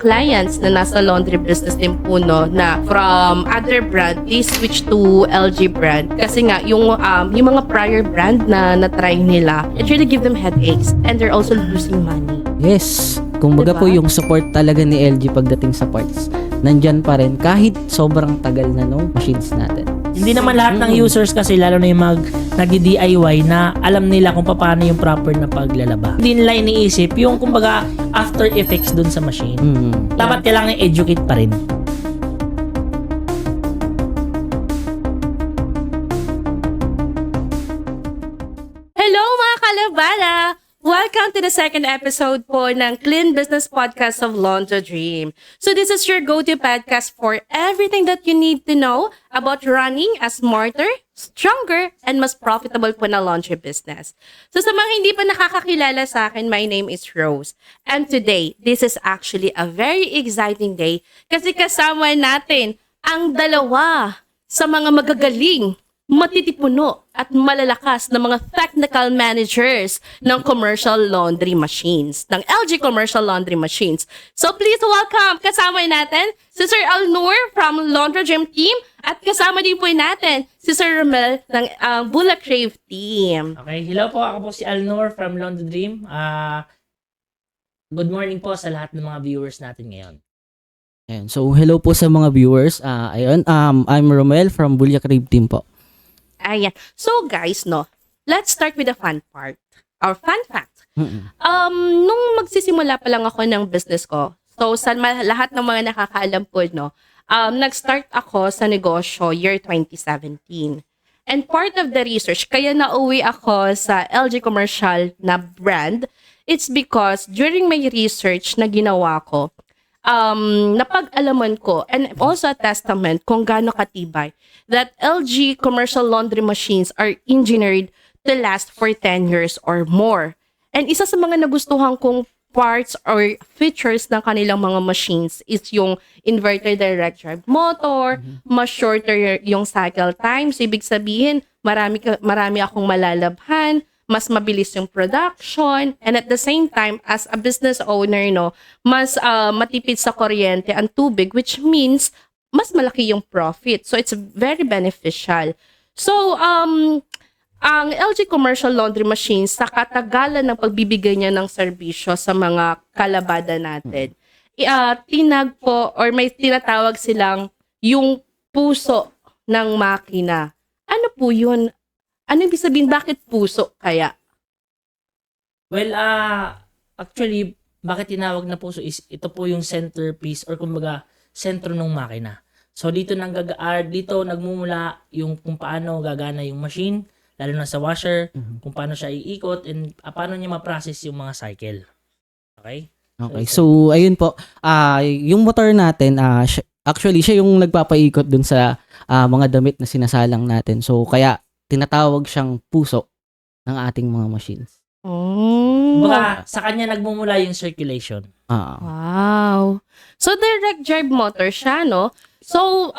clients na nasa laundry business din po, no, na from other brand, they switch to LG brand. Kasi nga, yung mga prior brand na na-try nila, it really give them headaches and they're also losing money. Yes. Kung baga Diba? po yung support talaga ni LG pagdating sa parts, nandyan pa rin kahit sobrang tagal na nung machines natin. Hindi naman lahat ng users kasi, lalo na yung nag-DIY na alam nila kung paano yung proper na paglalaba. Hindi nila iniisip yung kumbaga after effects dun sa machine. Dapat kailangan i-educate pa rin. Hello mga kalabada! Welcome to the second episode po ng Clean Business Podcast of Laundry Dream. So this is your go-to podcast for everything that you need to know about running a smarter, stronger, and mas profitable po na laundry business. So sa mga hindi pa nakakakilala sa akin, my name is Rose. And today, this is actually a very exciting day kasi kasama natin ang dalawa sa mga magagaling, matitipuno at malalakas na mga technical managers ng commercial laundry machines, ng LG commercial laundry machines. So please welcome, kasama natin si Sir Alnur from Laundry Dream Team at kasama din po natin si Sir Romel ng Bulak Crave Team. Okay, hello po. Ako po si Alnor from Laundry Dream. Good morning po sa lahat ng mga viewers natin ngayon. Ayan. So, hello po sa mga viewers. I'm Romel from Bulak Crave Team po. Ayan. So guys, no, let's start with the fun part. Our fun fact. Nung magsisimula pa lang ako ng business ko, so sa lahat ng mga nakakaalam po, no, nag-start ako sa negosyo year 2017. And part of the research, kaya nauwi ako sa LG commercial na brand, it's because during my research na ginawa ko, napag-alaman ko and also a testament kung gaano katibay that LG commercial laundry machines are engineered to last for 10 years or more. And isa sa mga nagustuhan kong parts or features ng kanilang mga machines is yung inverter direct drive motor, mas shorter yung cycle times. Ibig sabihin, marami akong malalabhan, mas mabilis yung production, and at the same time, as a business owner, no, mas matipid sa kuryente ang tubig, which means mas malaki yung profit. So, it's very beneficial. So, ang LG commercial laundry machines, sa katagalan ng pagbibigay niya ng serbisyo sa mga kalabada natin, tinag po, or may tinatawag silang yung puso ng makina. Ano po yun? Ano ibig sabihin? Bakit puso kaya? Well, actually, bakit tinawag na puso is ito po yung centerpiece or kumbaga sentro ng makina. So dito nagmumula yung kung paano gagana yung machine, lalo na sa washer, kung paano siya iikot and paano niya ma-process yung mga cycle. Okay? Okay. So, ayun po. Yung motor natin, actually, siya yung nagpapaikot dun sa mga damit na sinasalang natin. So, kaya tinatawag siyang puso ng ating mga machines. Baka sa kanya nagmumula yung circulation. Wow. So, direct drive motor siya, no? So,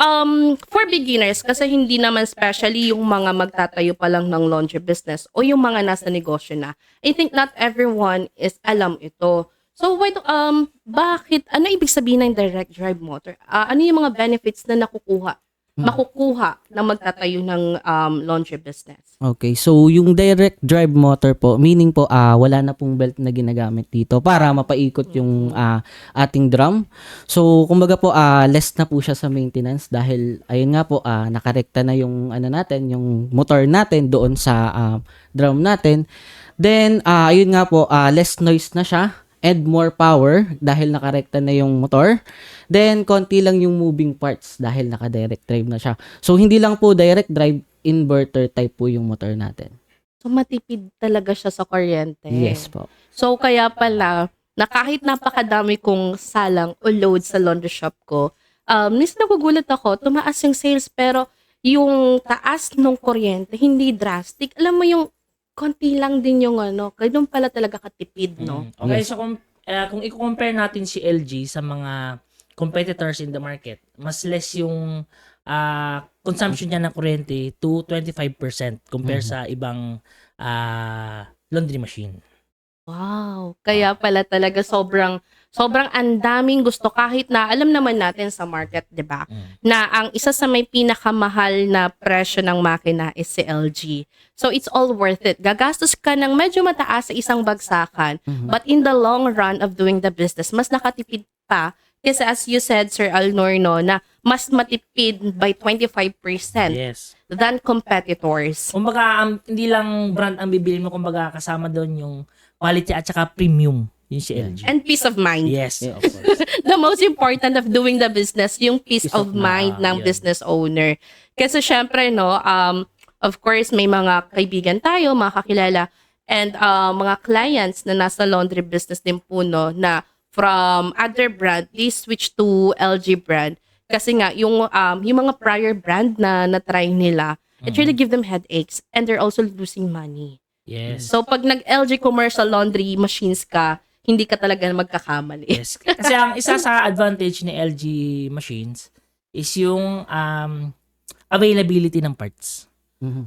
for beginners, kasi hindi naman especially yung mga magtatayo pa lang ng laundry business o yung mga nasa negosyo na, I think not everyone is alam ito. So, bakit, ano ibig sabihin ng direct drive motor? Ano yung mga benefits na makukuha na magtatayo ng laundry business? Okay, so yung direct drive motor po, meaning po wala na pong belt na ginagamit dito para mapaikot yung ating drum. So kumbaga po less na po siya sa maintenance dahil ayun nga po nakarekta na yung natin, yung motor natin doon sa drum natin. Then ayun nga po less noise na siya and more power dahil nakarekta na yung motor. Then konti lang yung moving parts dahil naka-direct drive na siya. So hindi lang po direct drive, inverter type po yung motor natin. So, matipid talaga siya sa kuryente. Yes po. So, kaya pala, na kahit napakadami kong salang o load sa laundry shop ko, minsan nagugulat ako, tumaas yung sales, pero yung taas ng kuryente, hindi drastic. Alam mo yung konti lang din yung ganun pala talaga katipid, no? Okay, Yes. so kung i-compare natin si LG sa mga competitors in the market, mas less yung consumption niya ng kuryente to 25% compare sa ibang laundry machine. Wow. Kaya pala talaga sobrang Sobrang ang daming gusto kahit na alam naman natin sa market, 'di ba? Na ang isa sa may pinakamahal na presyo ng makina is si LG. So it's all worth it. Gagastos ka ng medyo mataas sa isang bagsakan, but in the long run of doing the business, mas nakatipid pa kasi as you said, Sir Alnor, no, na mas matipid by 25% Yes. than competitors. Kumbaga, hindi lang brand ang bibili mo, kumbaga kasama doon yung quality at saka premium. Yung si LG. And peace of mind. Yes, Yeah. of course. The most important of doing the business, yung peace of mind ng yun. business owner. Kasi syempre, no, of course, may mga kaibigan tayo, mga kakilala, and mga clients na nasa laundry business din po, no, na from other brand, they switch to LG brand. Kasi nga, yung mga prior brand na na-try nila, it really give them headaches and they're also losing money. Yes. So, pag nag-LG commercial laundry machines ka, hindi ka talaga magkakamali. Yes. Kasi ang isa sa advantage ni LG machines is yung availability ng parts.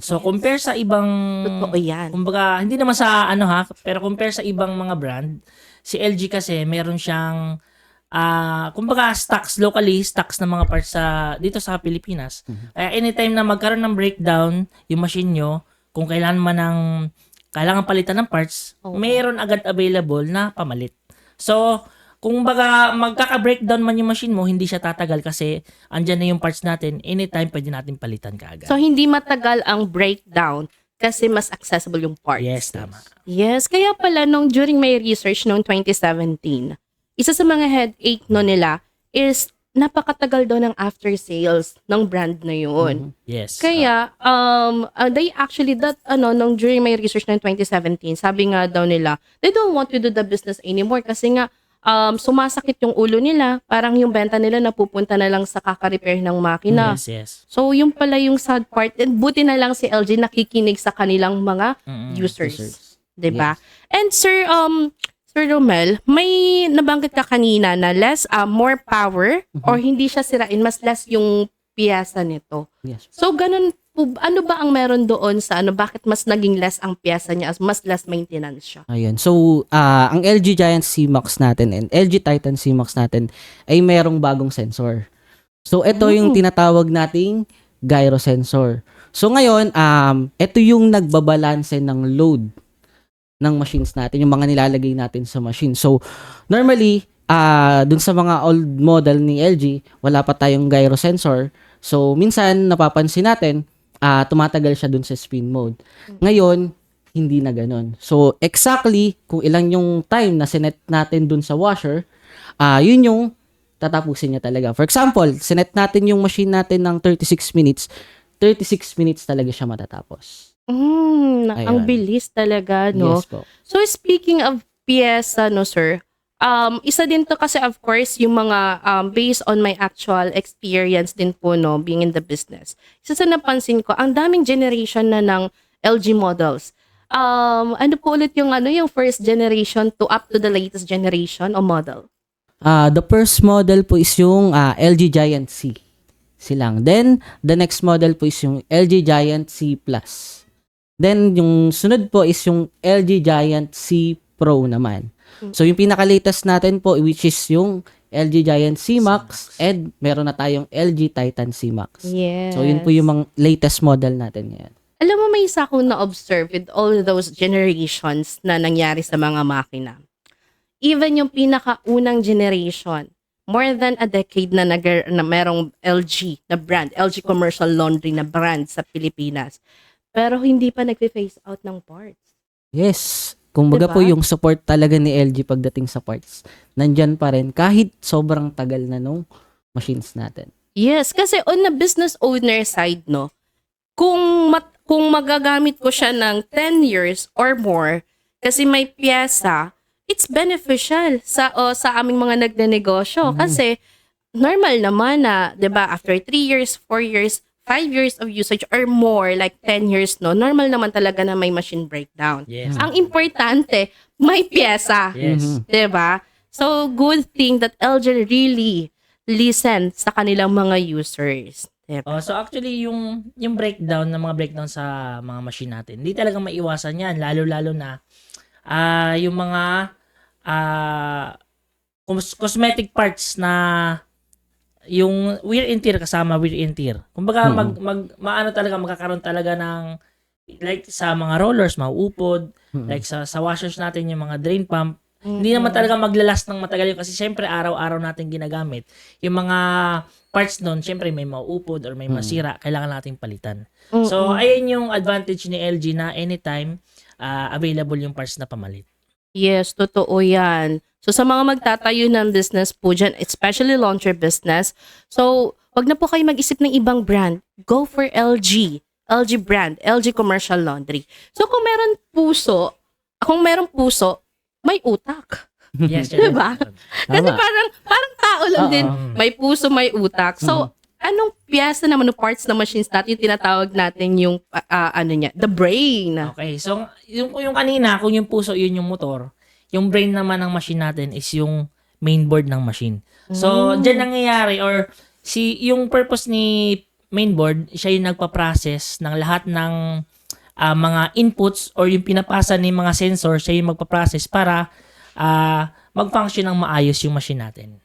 So, compare sa ibang Totoo yan. kumbaga, hindi naman sa pero compare sa ibang mga brand, si LG kasi meron siyang kumbaga locally stocks ng mga parts dito sa Pilipinas. Kaya anytime na magkaroon ng breakdown yung machine nyo, kung kailangan palitan ng parts, mayroon agad available na pamalit. So, kung baga magkaka-breakdown man yung machine mo, hindi siya tatagal kasi andyan na yung parts natin, anytime pwede natin palitan kaagad. So, hindi matagal ang breakdown kasi mas accessible yung parts. Yes, tama. Yes, kaya pala during my research noong 2017, isa sa mga headache nila is napakatagal daw ng after sales ng brand na yun. Yes. Kaya, they actually, during my research noong 2017, sabi nga daw nila, they don't want to do the business anymore kasi nga, sumasakit yung ulo nila, parang yung benta nila napupunta na lang sa kaka-repair ng makina. Yes, yes. So, yung pala yung sad part. And buti na lang si LG nakikinig sa kanilang mga users. Diba? And Sir Romel, may nabanggit ka kanina na more power or hindi siya sirain, mas less yung piyesa nito. Yes. So, ganun po, ano ba ang meron doon sa bakit mas naging less ang piyesa niya as mas less maintenance siya? Ayun. So, ang LG Giant C-Max natin and LG Titan C-Max natin ay merong bagong sensor. So, ito yung tinatawag nating gyro sensor. So, ngayon, ito yung nagbabalanse ng load ng machines natin, yung mga nilalagay natin sa machine. So, normally, dun sa mga old model ni LG, wala pa tayong gyro sensor. So, minsan, napapansin natin, tumatagal siya dun sa spin mode. Ngayon, hindi na ganun. So, exactly, kung ilang yung time na sinet natin dun sa washer, yun yung tatapusin niya talaga. For example, sinet natin yung machine natin ng 36 minutes talaga siya matatapos. Ang Ayun. bilis talaga, no? Yes po. So, speaking of piyesa, no, sir, isa din to kasi, of course, yung mga based on my actual experience din po, no, being in the business. Isa sa napansin ko, ang daming generation na ng LG models. Ano po ulit yung first generation to up to the latest generation o model? The first model po is yung LG Giant C. Silang. Then, the next model po is yung LG Giant C+. Then, yung sunod po is yung LG Giant C Pro naman. So, yung pinaka-latest natin po, which is yung LG Giant C-Max and meron na tayong LG Titan C-Max. Yes. So, yun po yung mga latest model natin ngayon. Alam mo, may isa akong na-observe with all those generations na nangyari sa mga makina. Even yung pinakaunang generation, more than a decade na merong LG na brand, LG Commercial Laundry na brand sa Pilipinas. Pero hindi pa nag-phase out ng parts. Yes. Kumbaga Diba? po yung support talaga ni LG pagdating sa parts. Nandyan pa rin kahit sobrang tagal na nung machines natin. Yes, kasi on the business owner side, no, kung magagamit ko siya ng 10 years or more, kasi may piyesa, it's beneficial sa aming mga nagnenegosyo. Kasi normal naman na, 'di ba, after 3 years, 4 years, 5 years of usage or more, like 10 years, no, normal naman talaga na may machine breakdown. Yes. Ang importante, may piyesa. Yes. 'Di ba? So, good thing that LG really listen sa kanilang mga users. Diba? So actually yung breakdown sa mga machine natin, hindi talaga maiwasan 'yan, lalo-lalo na yung mga cosmetic parts na yung wear and tear kasama wear and tear. Kumbaga maano talaga magkakaroon talaga ng like sa mga rollers mauupod, like sa washers natin yung mga drain pump. Hindi naman talaga maglalast ng matagal yun kasi syempre araw-araw natin ginagamit. Yung mga parts nun, syempre may mauupod or may masira, kailangan nating palitan. So ayun yung advantage ni LG na anytime available yung parts na pamalit. Yes, totoo yan. So sa mga magtatayo ng business po dyan, especially laundry business, so wag na po kayo mag-isip ng ibang brand. Go for LG. LG brand, LG Commercial Laundry. So kung meron puso, may utak. Yes, Diba? Kasi Tama. parang tao lang din. May puso, may utak. So, anong piyesa naman, ng parts na machines natin, yung tinatawag natin yung, the brain. Okay, so yung kanina, kung yung puso yun yung motor, yung brain naman ng machine natin is yung mainboard ng machine. So, dyan nangyayari or yung purpose ni mainboard, siya yung nagpa-process ng lahat ng mga inputs or yung pinapasa ng mga sensor, siya yung magpa-process para mag-function ng maayos yung machine natin.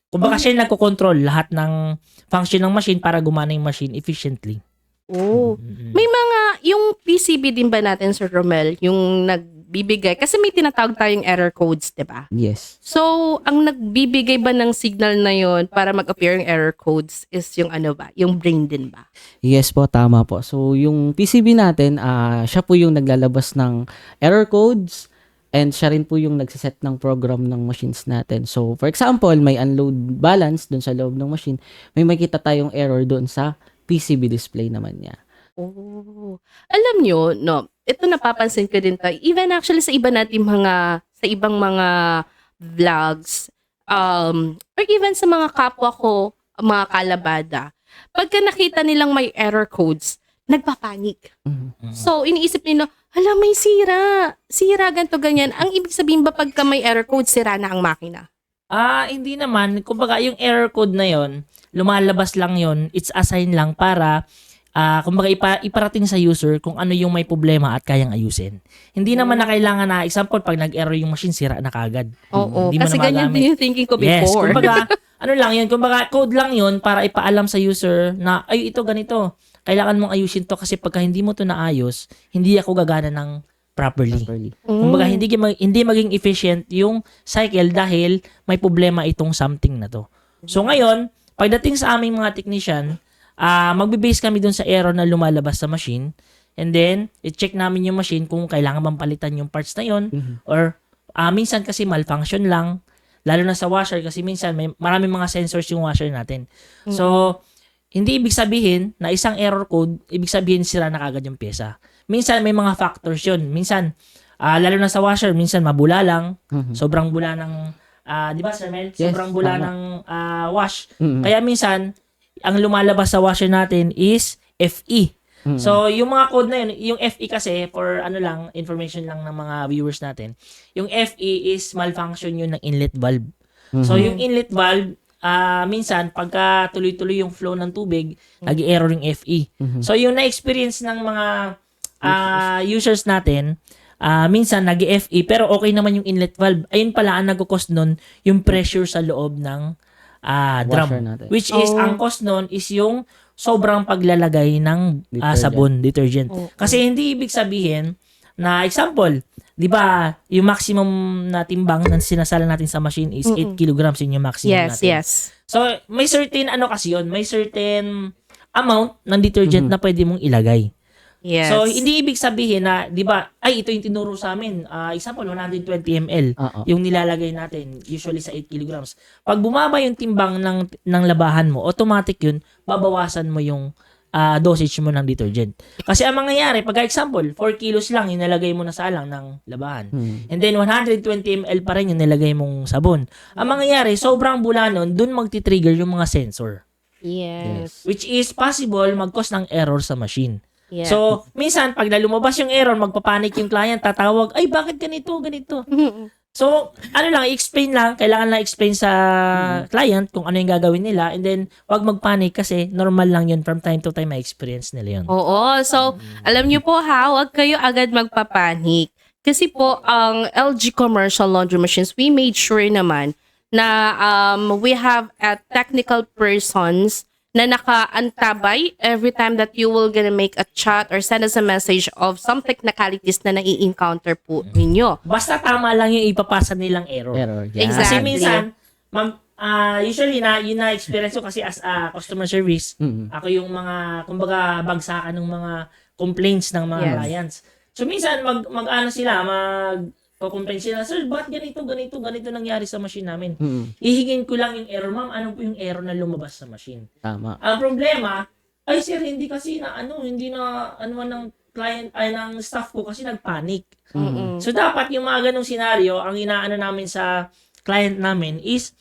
Kumbaga siya yung nagko-control lahat ng function ng machine para gumana yung machine efficiently. Oh. May mga, yung PCB din ba natin, Sir Romel, yung nagbibigay, kasi may tinatawag tayong error codes, di ba? Yes. So, ang nagbibigay ba ng signal na yon para mag-appear yung error codes is yung yung brain din ba? Yes po, tama po. So, yung PCB natin, siya po yung naglalabas ng error codes and siya rin po yung nagsiset ng program ng machines natin. So, for example, may unload balance dun sa loob ng machine, may makita tayong error dun sa PCB display naman niya. Oh. Alam nyo, no, ito napapansin ko din tayo. Even actually sa ibang mga vlogs, or even sa mga kapwa ko, mga kalabada, pagka nakita nilang may error codes, nagpapanik. So, iniisip nila, hala, may sira. Sira, ganito, ganyan. Ang ibig sabihin ba pagka may error code, sira na ang makina? Hindi naman. Kumbaga, yung error code na yon lumalabas lang yon. It's a sign lang para, kumbaga, iparating sa user kung ano yung may problema at kayang ayusin. Hindi naman na kailangan na, example, pag nag-error yung machine, sira na kagad. Oo, Hindi mo kasi na ganyan magamit. din yung thinking ko Yes, before. kumbaga, ano lang yun, kumbaga, code lang yun para ipaalam sa user na, ay, ito, ganito. Kailangan mong ayusin to kasi pagka hindi mo to naayos, hindi ako gagana ng properly. Kumbaga, hindi maging efficient yung cycle dahil may problema itong something na to. So ngayon, pagdating sa aming mga technician, magbe-base kami dun sa error na lumalabas sa machine and then, i-check namin yung machine kung kailangan bang palitan yung parts na yun or minsan kasi malfunction lang, lalo na sa washer kasi minsan maraming mga sensors yung washer natin. So, hindi ibig sabihin na isang error code, ibig sabihin sira na kagad yung pyesa. Minsan may mga factors yun. Minsan, lalo na sa washer, minsan mabula lang. Sobrang bula ng, di ba Sir Mel? Yes, Sobrang bula tama. ng wash. Kaya minsan, ang lumalabas sa washer natin is FE. So, yung mga code na yun, yung FE kasi, for information lang ng mga viewers natin, yung FE is malfunction yun ng inlet valve. So, yung inlet valve, minsan, pagka tuloy-tuloy yung flow ng tubig, nag-error yung FE. So, yung na-experience ng mga users natin, minsan nag-FE, pero okay naman yung inlet valve. Ayun pala, ang nag-cause nun, yung pressure sa loob ng drum. Washer natin. Which is, ang cause nun is yung sobrang paglalagay ng sabon, detergent. Kasi hindi ibig sabihin na, example, di ba, yung maximum na timbang na sinasala natin sa machine is 8 kilograms yun yung maximum natin. Yes. So, may certain, kasi yun, may certain amount ng detergent na pwede mong ilagay. Yes. So, hindi ibig sabihin na, di ba, ay, ito yung tinuro sa amin. Example, 120 ml yung nilalagay natin, usually sa 8 kilograms. Pag bumaba yung timbang ng labahan mo, automatic yun, babawasan mo yung dosage mo ng detergent. Kasi ang mangyayari, pag example, 4 kilos lang yung nilagay mo na salang ng labahan. And then, 120 ml pa rin yung nilagay mong sabon. Ang mangyayari, sobrang bula nun, dun magti-trigger yung mga sensor. Yes. Which is possible mag-cause ng error sa machine. Yes. So, minsan, pag lumabas yung error, magpapanik yung client, tatawag, ay, bakit ganito? So, i-explain lang, kailangan lang explain sa client kung ano yung gagawin nila, and then, wag magpanik kasi normal lang yun, from time to time, may experience nila yun. Oo. So, alam niyo po huwag kayo agad magpapanik. Kasi po, ang LG Commercial Laundry Machines, we made sure naman na we have a technical persons na nakaantabay every time that you will gonna make a chat or send us a message of some technicalities na nai-encounter po ninyo. Basta tama lang yung ipapasa nilang error. Error. Yeah. Exactly. Kasi minsan, ma'am, usually yun na experience ko kasi as a customer service, ako yung mga, kumbaga, bagsakan ng mga complaints ng mga Yes. clients. So minsan, mag-ano sila, mag-complain sila, sir, ba't ganito nangyari sa machine namin? Ihingin ko lang yung error, ma'am, ano po yung error na lumabas sa machine? Tama. Ang problema, ay sir, hindi kasi hindi na ng client, ay ng staff ko kasi nagpanic. So dapat yung mga ganong senaryo, ang inaano namin sa client namin is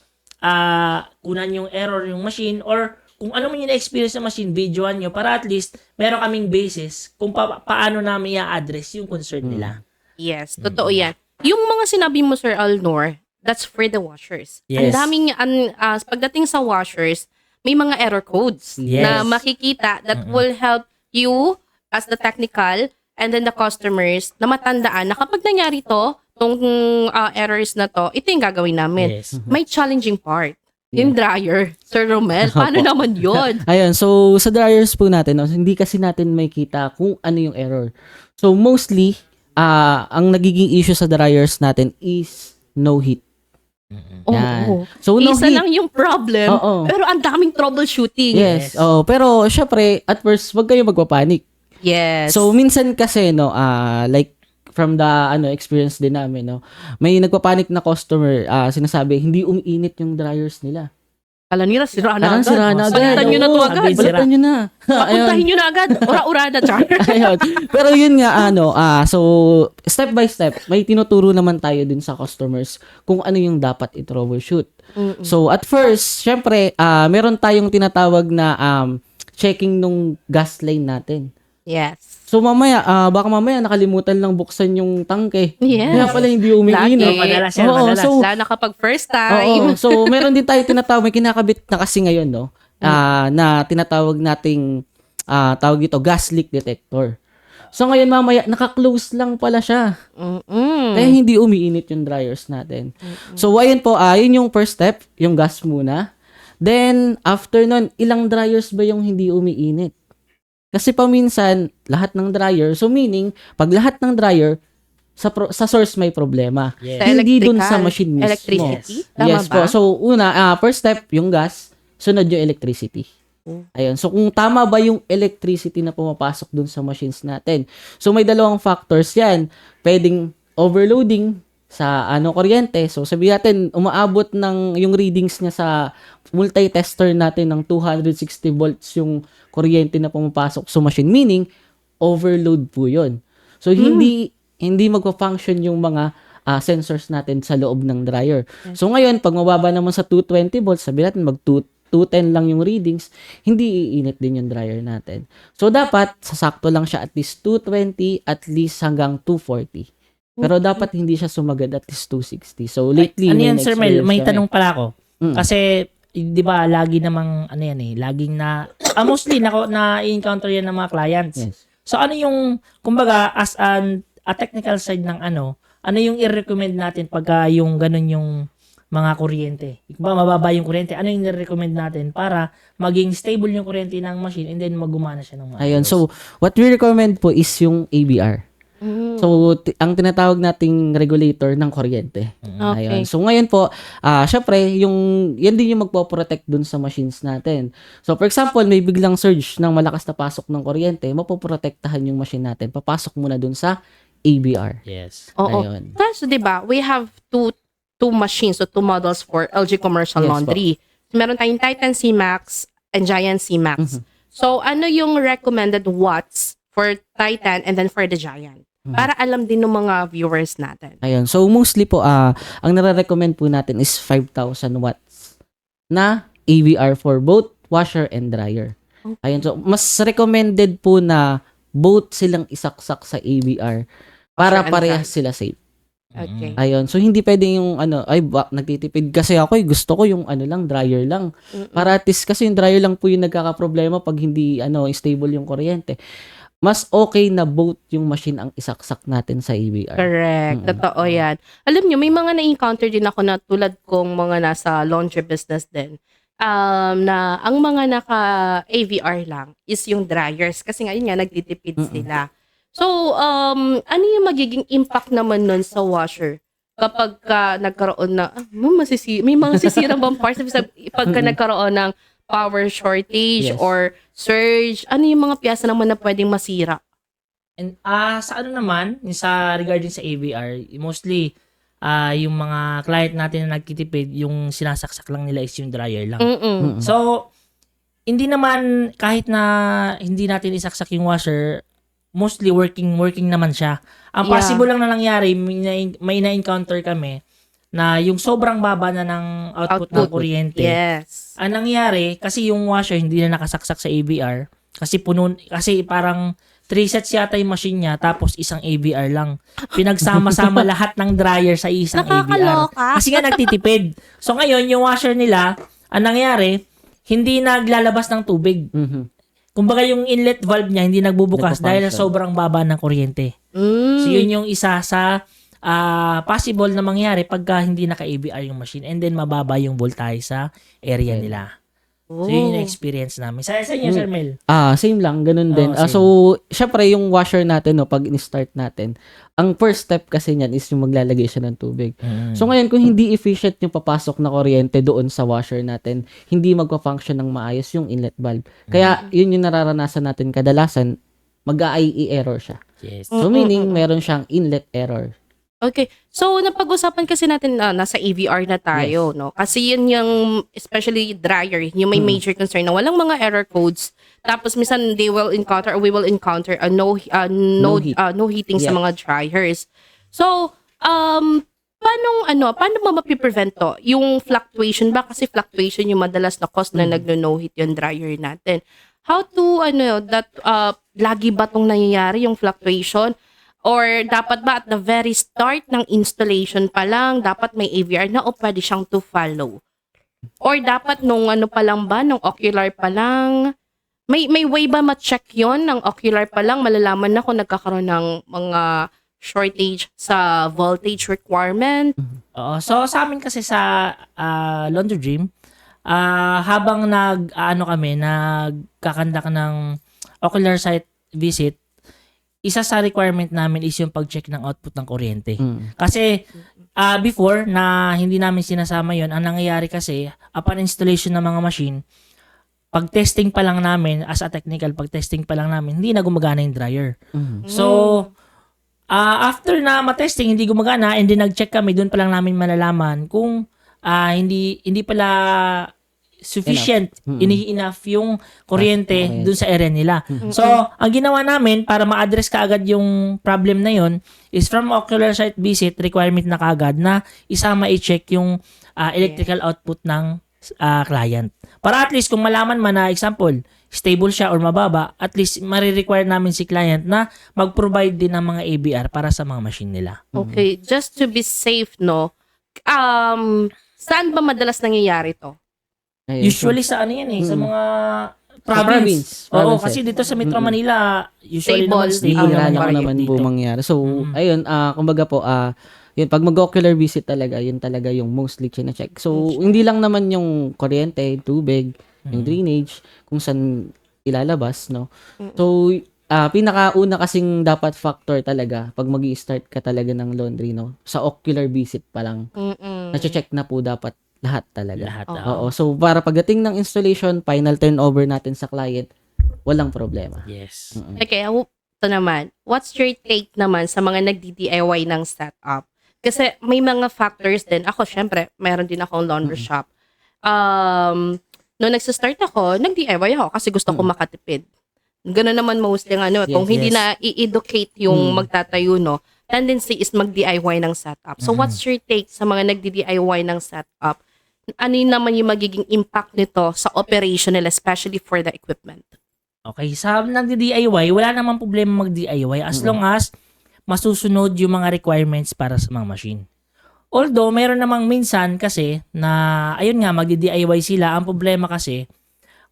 kunan yung error yung machine or kung ano man yung na-experience sa machine, videoan nyo para at least meron kaming basis kung paano namin i-address yung concern nila. Yes, totoo yan. Yung mga sinabi mo, Sir Alnor, that's for the washers. Ang Yes. daming, pagdating sa washers, may mga error codes Yes. na makikita that will help you as the technical and then the customers na matandaan na kapag nangyari tong errors na to, ito yung gagawin namin. Yes. May challenging part. Yung dryer, Sir Romel. Paano naman yun? Ayun, so sa dryers po natin, no, hindi kasi natin makikita kung ano yung error. So mostly, ang nagiging issue sa dryers natin is no heat. Yan. Oo. So no Isa heat. lang yung problem, Oo. pero ang daming troubleshooting. Yes. Oh, pero syempre, at first, wag kayo magpapanik. Yes. So minsan kasi no, like from the experience din namin, no, may nagpapanik na customer, sinasabi hindi umiinit yung dryers nila. Kala nila, sira na Parang agad. sira na agad. Palitan nyo na to Oo, agad. sabi, sira. Palitan nyo na. Papuntahin nyo na agad. Ura-urada, char. Ayun. Pero yun nga, so, step by step, may tinuturo naman tayo din sa customers kung ano yung dapat i-troubleshoot. So, at first, syempre, meron tayong tinatawag na checking nung gas line natin. Yes. So, mamaya, baka mamaya nakalimutan lang buksan yung tangke. Yes. Kaya pala hindi umiinit. Lagi. Madalas yan, Oo, madalas. so, Lalo na kapag first time. oo. So, meron din tayo tinatawag, may kinakabit na kasi ngayon, no? Na tinatawag nating, tawag ito, gas leak detector. So, ngayon mamaya, naka-close lang pala siya. Kaya hindi umiinit yung dryers natin. So, ayun po, yun yung first step, yung gas muna. Then, after nun, ilang dryers ba yung hindi umiinit? Kasi paminsan, lahat ng dryer, so meaning, pag lahat ng dryer, sa source may problema. Yes. Sa Hindi dun electrical, sa machine mismo. electricity? Tama Yes ba? po. So, first step, yung gas, sunod yung electricity. Ayun. So, kung tama ba yung electricity na pumapasok dun sa machines natin. So, may dalawang factors yan. Pwedeng overloading sa kuryente. So, sabihin natin, umaabot ng yung readings niya sa multi-tester natin ng 260 volts yung kuryente na pumapasok sa machine. Meaning, overload po yun. So, hindi magpa-function yung mga sensors natin sa loob ng dryer. So, ngayon, pag mababa naman sa 220 volts, sabihin natin, 210 lang yung readings, hindi iinit din yung dryer natin. So, dapat, sasakto lang siya at least 220, at least hanggang 240. Pero dapat hindi siya sumagad at least 260. So, lately, Ano yan, Sir Mel? May kami. tanong pala ako. Kasi, di ba, lagi namang, laging mostly na-encounter yan ng mga clients. Yes. So, ano yung, kumbaga, as a technical side ng ano yung i-recommend natin pagka yung ganun yung mga kuryente? Mababa yung kuryente, ano yung i-recommend natin para maging stable yung kuryente ng machine and then magumana siya ng Ayun. So, what we recommend po is yung ABR. So, ang tinatawag nating regulator ng kuryente. Okay. Ayun. So, ngayon po, syempre, yan din yung magpo-protect dun sa machines natin. So, for example, may biglang surge ng malakas na pasok ng kuryente, mapoprotektahan yung machine natin. Papasok muna dun sa ABR. Yes. Oo. Ayun. Kasi, di ba, we have two machines, so two models for LG Commercial Yes, Laundry. Meron tayong Titan C-Max and Giant C-Max. So, ano yung recommended watts for Titan and then for the Giant? Para alam din ng mga viewers natin. Ayun. So, mostly po, ang nare-recommend po natin is 5,000 watts na AVR for both washer and dryer. Ayun. So, mas recommended po na both silang isaksak sa AVR para Washer and parehas sila safe. Okay. Ayun. So, hindi pwede yung nagtitipid kasi ako, gusto ko yung lang, dryer lang. Para at least kasi yung dryer lang po yung nagkakaproblema pag hindi stable yung kuryente. mas okay na both yung machine ang isaksak natin sa ABR. Correct. Totoo yan. Alam nyo, may mga na-encounter din ako na tulad kong mga nasa laundry business din. Na ang mga naka-AVR lang is yung dryers. Kasi nga, yun nga, nagtitipid sila. So, ano yung magiging impact naman nun sa washer? Kapag nagkaroon na, may mga sisirang bang parts pagka nagkaroon ng power shortage Yes. or surge, ano yung mga piyesa naman na pwedeng masira? And sa ano naman, yung sa regarding sa AVR, mostly yung mga client natin na nagtitipid, yung sinasaksak lang nila is yung dryer lang. Mm-mm. So, hindi naman kahit na hindi natin isaksak yung washer, mostly working naman siya. Ang Yeah. possible lang na nangyari, may na-encounter kami na yung sobrang baba na ng output ng kuryente. Yes. Ang nangyari, kasi yung washer hindi na nakasaksak sa AVR, kasi parang 3 sets yata yung machine niya, tapos isang AVR lang. Pinagsama-sama lahat ng dryer sa isang AVR. Nakakaloka. Kasi nga nagtitipid. So ngayon, yung washer nila, ang nangyari, hindi naglalabas ng tubig. Mhm. Kumbaga yung inlet valve niya hindi nagbubukas dahil Nagpo-function. sobrang baba ng kuryente. So yun yung isa sa possible na mangyari pagka hindi naka-AVR yung machine and then mababa yung voltage sa area nila. So yun yung experience namin. Sa inyo, Sir Mel? Same lang, ganun din. same. So, syempre yung washer natin, no, pag in-start natin, ang first step kasi niyan is yung maglalagay siya ng tubig. So ngayon, kung hindi efficient yung papasok na kuryente doon sa washer natin, hindi magpa-function ng maayos yung inlet valve. Kaya, yun yung nararanasan natin kadalasan, mag-IE error siya. Yes. So, meaning, meron siyang inlet error. Okay. So, napag-usapan kasi natin nasa AVR na tayo, no? Kasi yun yung, especially dryer, yung may major concern na walang mga error codes. Tapos, minsan, they will encounter or we will encounter a no heating sa Yeah. mga dryers. So, paano mo mapiprevent to? Yung fluctuation ba? Kasi fluctuation yung madalas na cause na nagno-no heat yung dryer natin. How to, lagi ba tong nangyayari yung fluctuation? Or dapat ba at the very start ng installation pa lang, dapat may AVR na o pwede siyang to follow? Or dapat nung pa lang ba, nung ocular pa lang, may way ba ma-check yon ng ocular pa lang, malalaman na kung nagkakaroon ng mga shortage sa voltage requirement? Oo. So sa amin kasi sa Laundry Dream, habang nagkakandak ng ocular site visit, isa sa requirement namin is yung pag-check ng output ng kuryente. Kasi before na hindi namin sinasama yon, ang nangyayari kasi upon installation ng mga machine, pag-testing pa lang namin, as a technical, pag-testing pa lang namin, hindi na gumagana yung dryer. So, after na matesting, hindi gumagana, and then nag-check kami, doon pa lang namin malalaman kung hindi pala sufficient, enough yung kuryente dun sa area nila. So, ang ginawa namin para ma-address kaagad yung problem na yon is from ocular site visit, requirement na kaagad na isama i-check yung electrical output ng client. Para at least kung malaman man na example, stable siya or mababa, at least marirequire namin si client na mag-provide din ng mga ABR para sa mga machine nila. Okay, just to be safe, no? Saan ba madalas nangyayari to? Ayun. Usually sa ano yan sa mga province. province. Oo, Province, kasi dito sa Metro Manila, usually naman Stable. stable Bihira naman lang yung naman dito. po mangyari. So, ayun, kumbaga po, yun, pag mag-ocular visit talaga, yun talaga yung mostly chine-check. So, hindi lang naman yung kuryente, tubig, yung drainage, kung saan ilalabas, no? So, pinakauna kasing dapat factor talaga, pag mag-i-start ka talaga ng laundry, no? Sa ocular visit pa lang, na-check na po dapat lahat talaga. Lahat. Oo. So, para pagdating ng installation, final turnover natin sa client, walang problema. Yes. Okay, ito naman. What's your take naman sa mga nagdi-DIY ng setup? Kasi may mga factors din. Ako, syempre, meron din akong laundry shop. Noong nagsistart ako, nag-DIY ako kasi gusto ko makatipid. Ganun naman mostly kung hindi na i-educate yung magtatayo, no, tendency is mag-DIY ng setup. So, what's your take sa mga nagdi-DIY ng setup? Ano yun naman yung magiging impact nito sa operational, especially for the equipment? Okay, sa nagdi-DIY, wala namang problema mag-DIY as long as masusunod yung mga requirements para sa mga machine. Although, mayroon namang minsan kasi na, ayun nga, magdi-DIY sila. Ang problema kasi,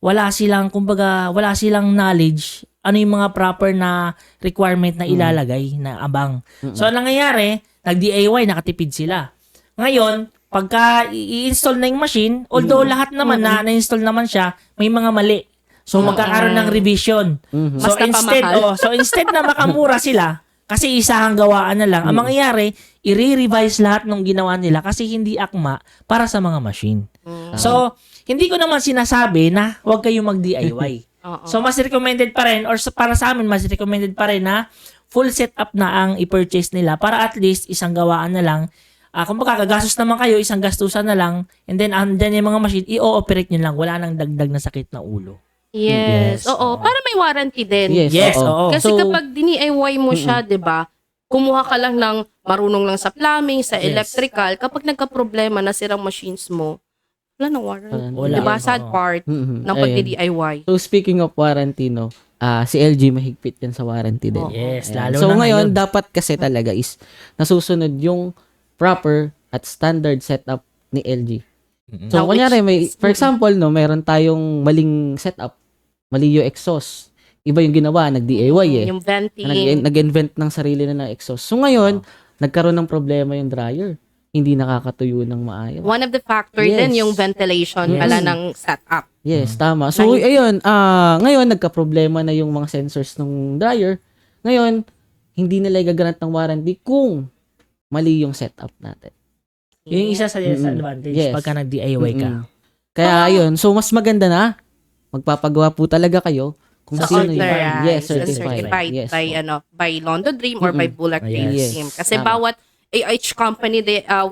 wala silang, kumbaga, wala silang knowledge ano yung mga proper na requirement na ilalagay na abang. So, ang nangyayari, nag-DIY, nakatipid sila. Ngayon, pagka i-install na yung machine, although lahat naman na-install naman siya, may mga mali. So, magkakaroon ng revision. So, Basta instead na makamura sila, kasi isahang gawaan na lang, ang mangyayari, i-revise lahat ng ginawa nila kasi hindi akma para sa mga machine. So, hindi ko naman sinasabi na huwag kayong mag-DIY. So, mas recommended pa rin, or para sa amin, mas recommended pa rin na full setup na ang i-purchase nila para at least isang gawaan na lang. Kung magkakagastos naman kayo, isang gastusan na lang, and then andyan yung mga machine, i-ooperate nyo lang. Wala nang dagdag na sakit na ulo. Yes. Oo. Para may warranty din. Yes, oo. Kasi kapag DIY mo siya, 'di ba? Kumuha ka lang ng marunong lang sa plumbing, sa electrical, kapag nagka-problema na sirang machines mo, wala nang warranty. Wala. 'Di ba? Sad part ng pag-DIY. So speaking of warranty, no, si LG mahigpit yan sa warranty din. Yes, Ayan. lalo So na ngayon, dapat kasi talaga is nasusunod yung proper at standard setup ni LG. So Now, kunyari, for example, no, meron tayong maling setup, mali yung exhaust. Iba yung ginawa, nag-DIY eh. Yung venting. Nag-invent ng sarili na exhaust. So ngayon, nagkaroon ng problema yung dryer. Hindi nakakatuyo ng maayos. One of the factor Yes. din yung ventilation pala ng setup. Yes, tama. So, ayun, ngayon, nagka-problema na yung mga sensors ng dryer. Ngayon, hindi nila igagrant ng warranty kung mali yung setup natin. Yung isa sa disadvantage Yes. pagka nag-DIY ka. Kaya, ayun. So, mas maganda na. Magpapagawa po talaga kayo kung Sa sino yung... authorized, Yes, certified. Yes, by Londo Dream or by Bullock Dream Yes. Team. Kasi Tama. bawat each company,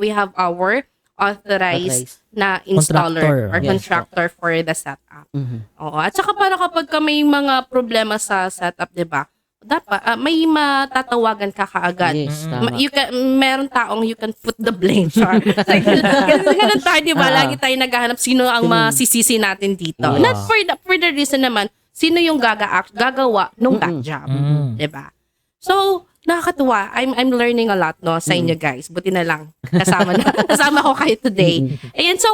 we have our authorized na installer Contractor. or Yes, contractor for the setup. Mhm. Oo. At saka para kapag ka may mga problema sa setup, 'di ba? Dapat may matatawagan ka kaagad. Yes, tama. Meron taong you can put the blame. Char. Kasi ganun tayo, di ba? Lagi tayo naghahanap sino ang masisisi natin dito. Not for the reason naman, sino yung gagawa nung bad job. Di ba? So, nakakatuwa. I'm learning a lot no sa inyo guys. Buti na lang kasama ko kayo today. Ayan, so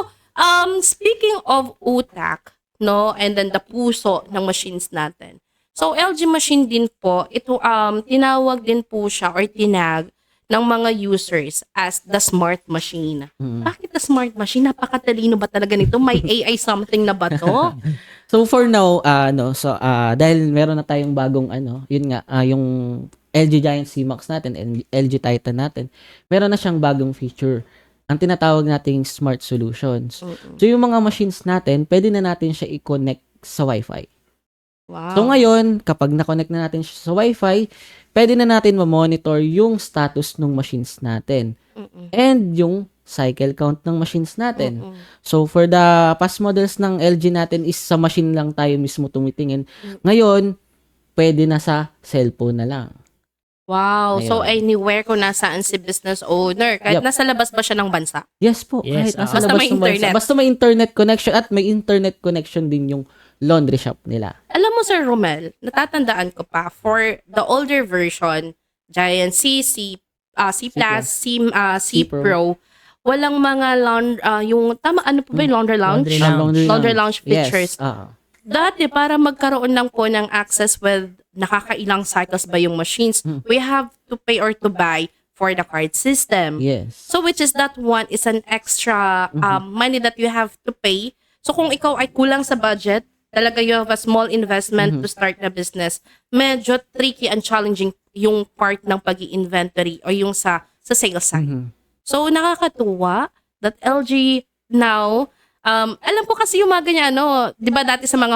speaking of utak, no, and then the puso ng machines natin. So LG machine din po, ito tinawag din po siya or tinag ng mga users as the smart machine. Bakit the smart machine? Napakatalino ba talaga nito? May AI something na ba to? So, for now, dahil meron na tayong bagong, yun nga, yung LG Giant C-Max natin and LG Titan natin, meron na siyang bagong feature. Ang tinatawag nating smart solutions. So, yung mga machines natin, pwede na natin siya i-connect sa Wi-Fi. Wow. So, ngayon, kapag na-connect na natin siya sa Wi-Fi, pwede na natin ma-monitor yung status ng machines natin. And yung cycle count ng machines natin. So, for the past models ng LG natin is sa machine lang tayo mismo tumitingin. Ngayon, pwede na sa cellphone na lang. Wow. Ayun. So, anywhere kung nasaan si business owner, kahit Yep. nasa labas ba siya ng bansa? Yes po. Yes, Kahit nasa Basta labas may ng bansa. internet. Basta may internet connection at may internet connection din yung laundry shop nila. Alam mo, Sir Romel, natatandaan ko pa, for the older version, Giant C, C+, C Pro, walang mga yung, tama, ano po ba yung laundry lounge? Laundry lounge features. Yes. Dati, para magkaroon lang po ng access with nakakailang cycles ba yung machines, we have to pay or to buy for the card system. Yes. So, which is that one is an extra money that you have to pay. So, kung ikaw ay kulang sa budget, talaga you have a small investment to start the business, medyo tricky and challenging yung part ng pag-i-inventory o yung sa sales side. So, nakakatuwa that LG now, alam ko kasi yung mga ganyan, di ba dati sa mga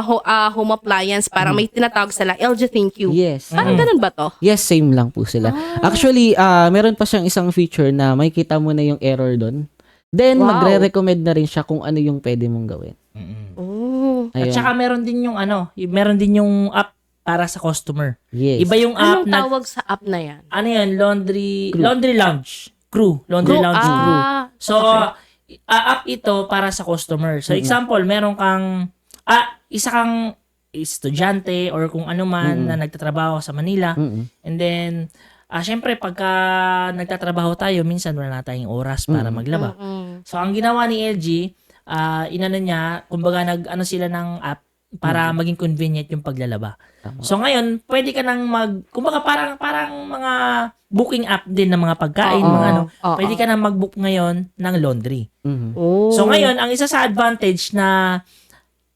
home appliance, parang may tinatawag sila, LG Thank You. Yes. Parang ganun ba to? Yes, same lang po sila. Actually, meron pa siyang isang feature na may kita mo na yung error doon. Then, Wow. magre-recommend na rin siya kung ano yung pwede mong gawin. Oh. At Ayun. saka meron din yung app para sa customer. Yes. Iba yung app Anong na, tawag sa app na yan? ano yan, laundry lounge. Laundry lounge crew. So, app ito para sa customer. So, example, meron kang, isa kang estudyante or kung ano man na nagtatrabaho sa Manila. And then, syempre, pagka nagtatrabaho tayo, minsan wala na tayong oras para maglaba. So, ang ginawa ni LG, inano niya, kumbaga sila ng app, para maging convenient yung paglalaba. So ngayon, pwede ka nang kumbaga parang mga booking app din ng mga pagkain, mga ano. Oo. Pwede ka nang mag-book ngayon ng laundry. Mhm. Oh. So ngayon, ang isa sa advantage na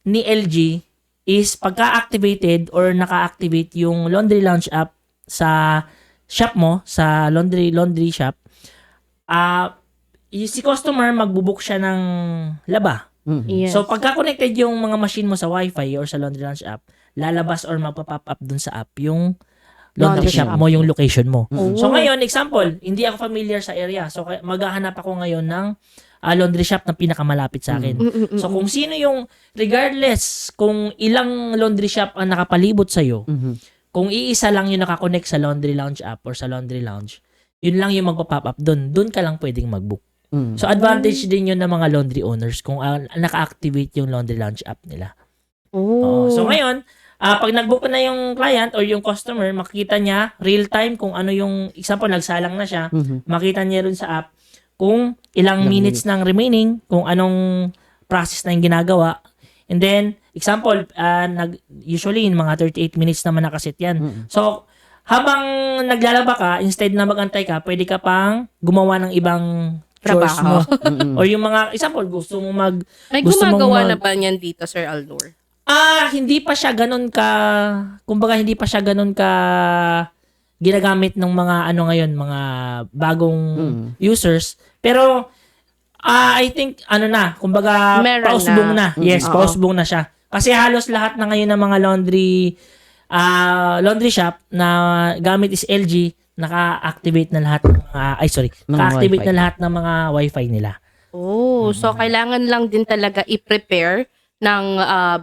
ni LG is pagka-activated or naka-activate yung Laundry Lounge app sa shop mo, sa laundry shop, si customer magbubook siya ng laba. Mhm. Yes. So pagka connected yung mga machine mo sa Wi-Fi or sa Laundry Lounge app, lalabas or magpa-pop up dun sa app yung laundry Laundry shop shop. mo, yung location mo. Oh. So ngayon, example, hindi ako familiar sa area. So maghahanap ako ngayon ng laundry shop na pinakamalapit sa akin. So kung sino yung, regardless kung ilang laundry shop ang nakapalibot sa'yo, Mhm. kung iisa lang yung nakakonect sa Laundry Lounge app or sa Laundry Lounge, yun lang yung magpa-pop up doon. Doon ka lang pwedeng mag-book. Mhm. So advantage din yun ng mga laundry owners kung naka-activate yung Laundry Lounge app nila. Oh. So ngayon, pag nag-book na yung client or yung customer, makikita niya real time kung ano yung, example, nagsalang na siya, Mhm. makita niya rin sa app kung ilang Ilang minutes nang remaining, kung anong process na yung ginagawa. And then, example, usually in mga 38 minutes naman nakaset yan. Mhm. So, habang naglalaba ka, instead na magantay ka, pwede ka pang gumawa ng ibang chores mo. Mhm. Or yung mga, example, gusto mo May gusto mong gumagawa mag- na ba niyan dito, Sir Alnor? hindi pa siya ganun kumbaga hindi pa siya ganun ka ginagamit ng mga ano ngayon, mga bagong users. Pero, I think, kumbaga, Meron pausbong na. na. Yes, Oo. pausbong na siya. Kasi halos lahat na ngayon ng mga laundry shop na gamit is LG, naka-activate na lahat ng mga, Ng naka-activate Wi-Fi. na lahat ng mga Wi-Fi nila. Oh, so kailangan lang din talaga i-prepare ng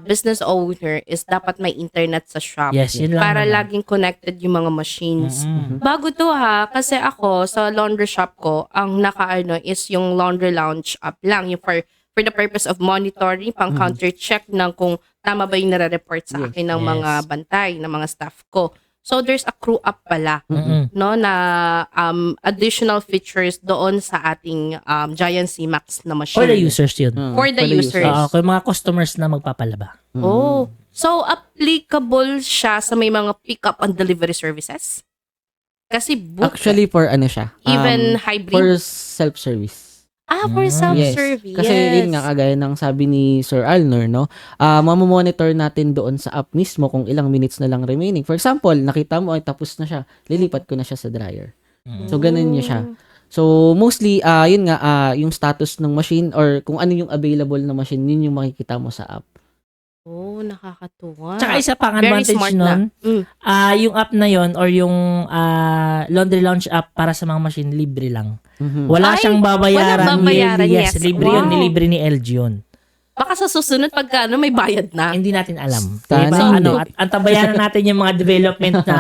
business owner is dapat may internet sa shop. Yes, yun lang Para naman. laging connected yung mga machines. Mm-mm. Bago to kasi ako sa laundry shop ko, ang nakaano is yung Laundry Lounge app lang, yung for the purpose of monitoring, pang counter check ng kung tama ba yung nare-report sa akin ng Yes. mga bantay, ng mga staff ko. So there's a crew app pala, Mm-mm. no, na additional features doon sa ating Giant C-Max na machine. For the users yun. For the users. Kung mga customers na magpapalaba. Oh. So, applicable siya sa may mga pick-up and delivery services? Kasi book, Actually, for ano siya? even For hybrid? self-service. For Yes. self-service. Kasi yun nga, kagaya ng sabi ni Sir Alnor, no? Mamomonitor natin doon sa app mismo kung ilang minutes na lang remaining. For example, nakita mo ay tapos na siya. Lilipat ko na siya sa dryer. So, ganun niya siya. So, mostly, yun nga, yung status ng machine or kung ano yung available na machine, yun yung makikita mo sa app. Oh, nakakatuwa. Tsaka isa pang Very advantage smart nun, na. yung app na yon or yung Laundry Lounge app para sa mga machine, libre lang. Mhm. Wala Ay, siyang babayaran. walang babayaran, yes. Libre yun, Wow. nilibre ni LG yun. Baka sa susunod pagka may bayad na. Hindi natin alam. Sana Diba, hindi. at antabayanan natin yung mga development na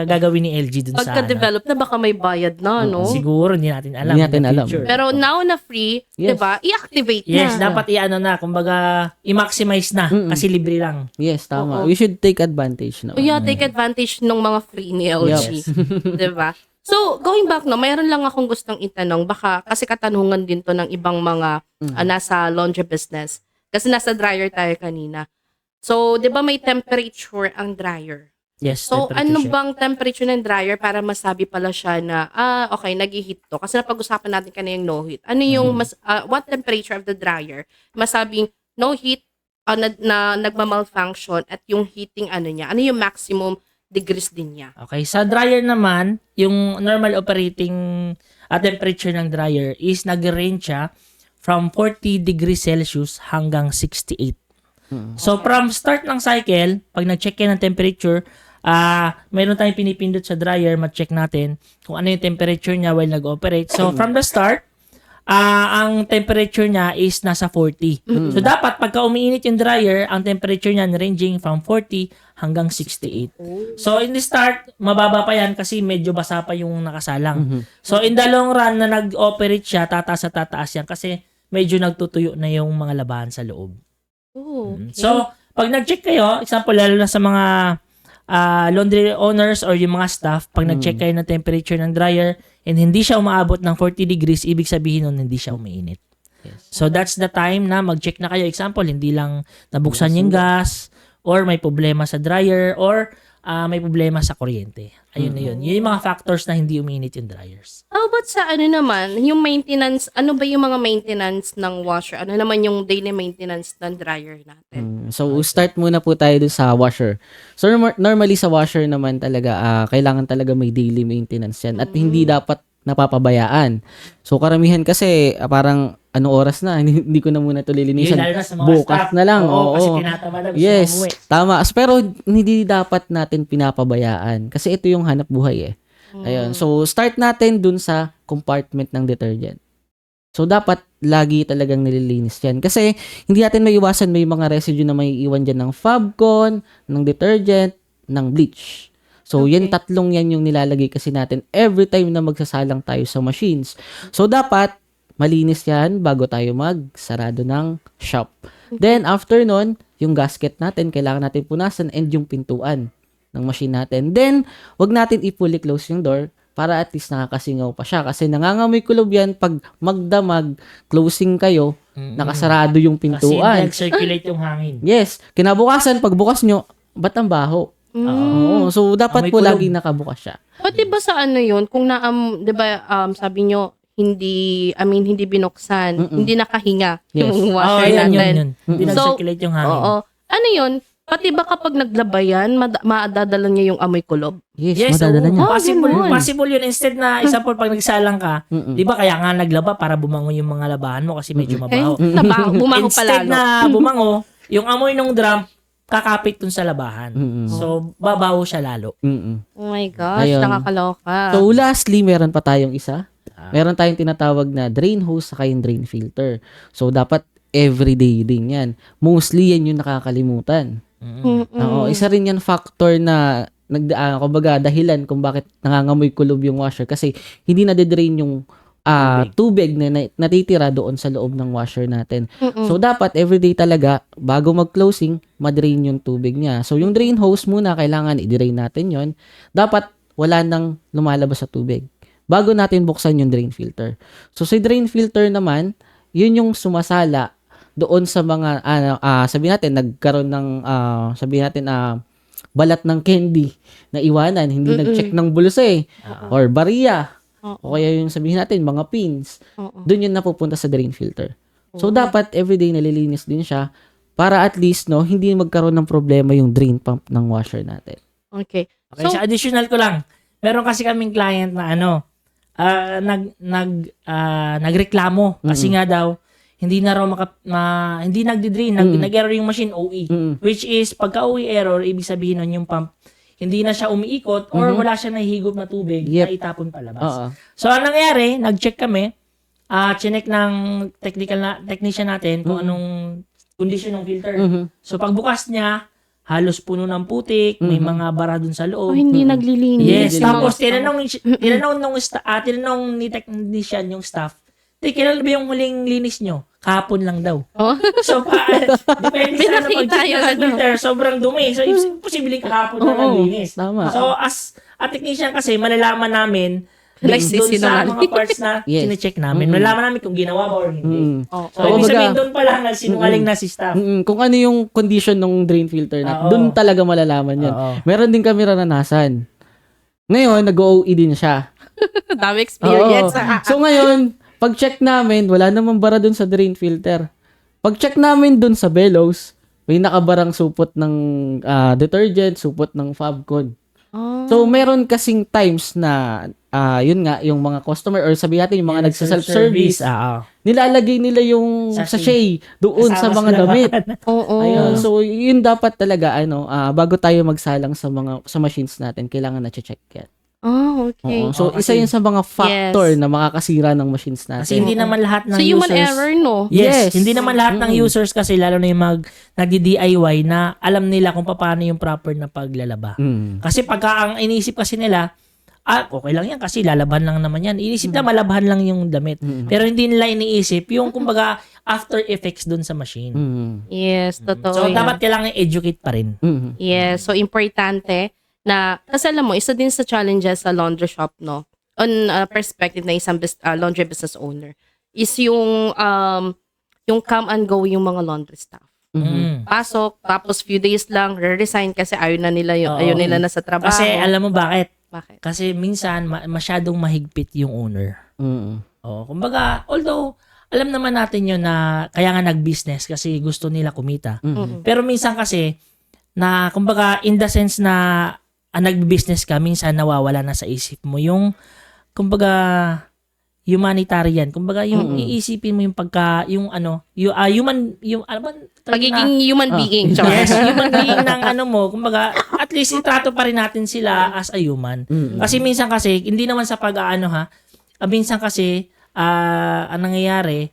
gagawin ni LG dun sa Pagka-develop na baka may bayad na, no? Siguro, hindi natin alam. Hindi natin in the alam. future. Pero now na free, Yes. 'di ba? I-activate Yes, na. dapat kumbaga, i-maximize na kasi libre lang. Yes, tama. Oo. We should take advantage na. Yeah, take advantage ng mga free ni LG. 'Di ba? So, going back mayroon lang akong gustong itanong. Baka kasi katanungan din to ng ibang mga nasa laundry business. Kasi nasa dryer tayo kanina. So, 'di ba may temperature ang dryer? Yes, So, temperature ano check. bang temperature ng dryer para masabi pala siya na, okay, nag-heat to. Kasi napag-usapan natin kanina yung no heat. Ano yung, what temperature of the dryer? Masabing no heat, na nagma-malfunction at yung heating niya. Ano yung maximum degrees din niya? Okay, sa dryer naman, yung normal operating temperature ng dryer is nag-range siya from 40 degrees Celsius hanggang 68. So from start ng cycle, pag nag-check yan ng temperature, mayroon tayong pinipindot sa dryer, ma-check natin kung ano yung temperature niya while nag-operate. So from the start, ang temperature niya is nasa 40. So dapat pagka umiinit yung dryer, ang temperature niya ranging from 40 hanggang 68. So in the start, mababa pa yan kasi medyo basa pa yung nakasalang. So in the long run na nag-operate siya, tataas at tataas yan kasi medyo nagtutuyo na yung mga labahan sa loob. Oh, okay. So, pag nag-check kayo, example, lalo na sa mga laundry owners or yung mga staff, pag nag-check kayo ng temperature ng dryer and hindi siya umaabot ng 40 degrees, ibig sabihin nun, hindi siya umiinit. Yes. So, that's the time na mag-check na kayo. Example, hindi lang nabuksan yung gas or may problema sa dryer, or may problema sa kuryente. Ayun na yun. Yun yung mga factors na hindi uminit yung dryers. How about sa ano naman, yung maintenance, ano ba yung mga maintenance ng washer? Ano naman yung daily maintenance ng dryer natin? So, start muna po tayo dun sa washer. So, normally sa washer naman talaga, kailangan talaga may daily maintenance yan at hindi dapat napapabayaan. So, karamihan kasi parang ano oras na, hindi ko na muna ito lilinisan. Yun, lalo na sa mga Bukas staff. na lang. Oo, kasi Oo. tinatamad na gusto Yes, umuwi. tama. Pero hindi dapat natin pinapabayaan kasi ito yung hanap buhay eh. Ayun. So, start natin dun sa compartment ng detergent. So, dapat lagi talagang nililinis yan. Kasi, hindi natin maiwasan may mga residue na may iwan dyan ng Fabcon, ng detergent, ng bleach. So, yan tatlong yan yung nilalagay kasi natin every time na magsasalang tayo sa machines. So, dapat malinis yan bago tayo magsarado ng shop. Then, after nun, yung gasket natin, kailangan natin punasan and yung pintuan ng machine natin. Then, wag natin i-fully close yung door para at least nakakasingaw pa siya. Kasi nangangamoy kulob yan pag magdamag, closing kayo, nakasarado yung Kasi pintuan. nag-circulate yung hangin. Yes. Kinabukasan, pagbukas nyo, ba't ang baho? Oo. So, dapat Amoy po kulog. lagi nakabukas siya. But diba sa ano yun, kung na, 'di ba sabi nyo, hindi binuksan, hindi nakahinga Yes. yung Oo, washer yun, natin. yun. Hindi So, nag-circulate yung hangin. Oo. Ano yun? Pati ba kapag naglaba yan, madadala niya yung amoy kulob? Yes, madadala oo. niya. Possible, ganun. possible yun. Instead na, example, pag nagsalang ka, di ba kaya nga naglaba para bumango yung mga labahan mo kasi medyo mabaho. Bumaho pa Instead lalo. na bumango, yung amoy ng drum, kakapit dun sa labahan. So, babaho siya lalo. Oh my gosh, Ayun. nakakaloka. So, lastly, meron pa tayong isa. Meron tayong tinatawag na drain hose saka yung drain filter. So, dapat everyday din yan. Mostly, yan yung nakakalimutan. Oo, isa rin yan factor na kumbaga dahilan kung bakit nangangamoy kulob yung washer kasi hindi na-drain yung tubig na natitira doon sa loob ng washer natin. So, dapat everyday talaga, bago mag-closing, ma-drain yung tubig niya. So, yung drain hose muna, kailangan i-drain natin yon. Dapat wala nang lumalabas sa tubig bago natin buksan yung drain filter. So, sa drain filter naman, yun yung sumasala doon sa mga, sabihin natin, nagkaroon ng, balat ng candy na iwanan, hindi nag-check ng bulsa or bariya. O kaya yung sabihin natin, mga pins. Doon yun napupunta sa drain filter. So, dapat everyday nalilinis din siya para at least, no, hindi magkaroon ng problema yung drain pump ng washer natin. Okay. Okay, so additional ko lang. Meron kasi kaming client na nagreklamo kasi nga daw hindi na raw hindi nagdi-drain, nag-error yung machine OE. Which is pagka OE error, ibig sabihin nun yung pump hindi na siya umiikot or wala siya nahihigop na tubig na itapon palabas. So anong nangyari, nag-check kami, chinek ng technician natin kung anong condition ng filter. So pagbukas niya, halos puno ng putik, may mga bara dun sa loob. hindi naglilinis. Yes, tapos tinanong ni technician yung staff, kailan ba yung huling linis nyo? Kahapon lang daw. Oh. So, depende sa Pinakita yung sa filter, sobrang dumi. So, posibleng kahapon lang ang linis. Tama. So, as a technician kasi, malalaman namin based doon sa mga parts na sinecheck namin. Malalaman namin kung ginawa ba or hindi. So, ibig sabihin doon pa lang na sinungaling na si staff. Kung ano yung condition ng drain filter natin, doon talaga malalaman yan. Meron din kami naranasan. Ngayon, nag-OE din siya. Dami experience. So ngayon, pag-check namin, wala namang bara dun sa drain filter. Pag-check namin dun sa bellows, may nakabarang supot ng detergent, supot ng Fabcon. So, meron kasing times na, yun nga, yung mga customer or sabihin natin, yung mga nagsa-self-service, nilalagay nila yung sachet doon sa mga damit. Ayun. So, yun dapat talaga, bago tayo magsalang sa machines natin, kailangan na-check yan. Okay. So, isa yun sa mga factor na makakasira ng machines natin. Kasi hindi naman lahat ng So, human users... error, no? Yes, hindi naman lahat ng users kasi lalo na yung nagdi-DIY na alam nila kung paano yung proper na paglalaba. Kasi pagka ang iniisip kasi nila, okay lang yan kasi lalaban lang naman yan. Iniisip na malabhan lang yung damit. Pero hindi nila iniisip yung kumbaga after effects dun sa machine. Yes, totoo. So, yan. dapat kailangan educate pa rin. Yes, so importante na, kasi alam mo, isa din sa challenges sa laundry shop, no? On perspective na isang laundry business owner, is yung come and go yung mga laundry staff. Pasok, tapos few days lang, re-resign kasi ayaw na nila yun. Oo. Ayaw nila na sa trabaho. Kasi alam mo bakit? Bakit? Kasi minsan masyadong mahigpit yung owner. Mm. Kumbaga, although alam naman natin yun na kaya nga nag-business kasi gusto nila kumita. Pero minsan kasi na kumbaga in the sense na nag-business ka, minsan nawawala na sa isip mo yung kumbaga humanitarian. Kumbaga yung iisipin mo yung human yung ano ba Pagiging human being. Yes, human being ng mo, kumbaga, at least itrato pa rin natin sila as a human. Kasi minsan kasi, hindi naman sa minsan kasi, ang nangyayari,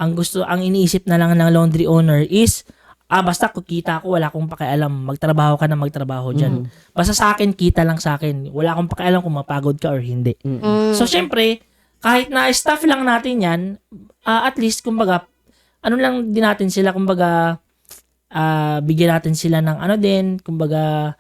ang iniisip na lang ng laundry owner is, basta kukita ako, wala akong pakialam, magtrabaho ka na magtrabaho dyan. Basta sa akin, kita lang sa akin. Wala akong pakialam kung mapagod ka or hindi. So, syempre, kahit na staff lang natin yan, at least, kumbaga, ano lang din natin sila, kumbaga, bigyan natin sila ng kumbaga,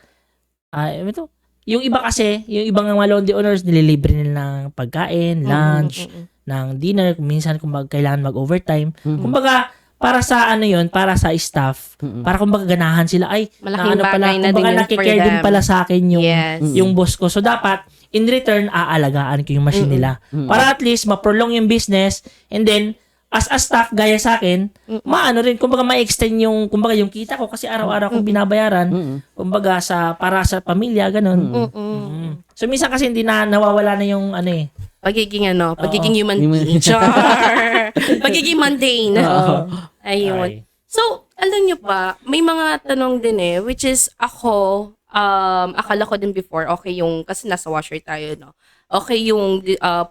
yung iba kasi, yung ibang mga laundry owners, nililibre nila ng pagkain, lunch, ng dinner, minsan kumbaga kailangan mag-overtime. Kumbaga, para sa para sa staff, para kumbaga ganahan sila, malaking bagay pala, na kumbaga din yun for nakikare din them. pala sa akin yung boss ko. So, dapat, in return, aalagaan ko yung machine nila. Para at least, ma-prolong yung business, and then, as a staff, gaya sa akin, rin, kumbaga ma-extend yung kita ko kasi araw-araw kong binabayaran, kumbaga para sa pamilya, ganun. So, minsan kasi hindi na nawawala na yung Pagiging human being. Char! Pagiging mundane. Ayun. Okay. So, alam nyo ba, may mga tanong din which is ako, akala ko din before, okay yung, kasi nasa washer tayo, no? Okay yung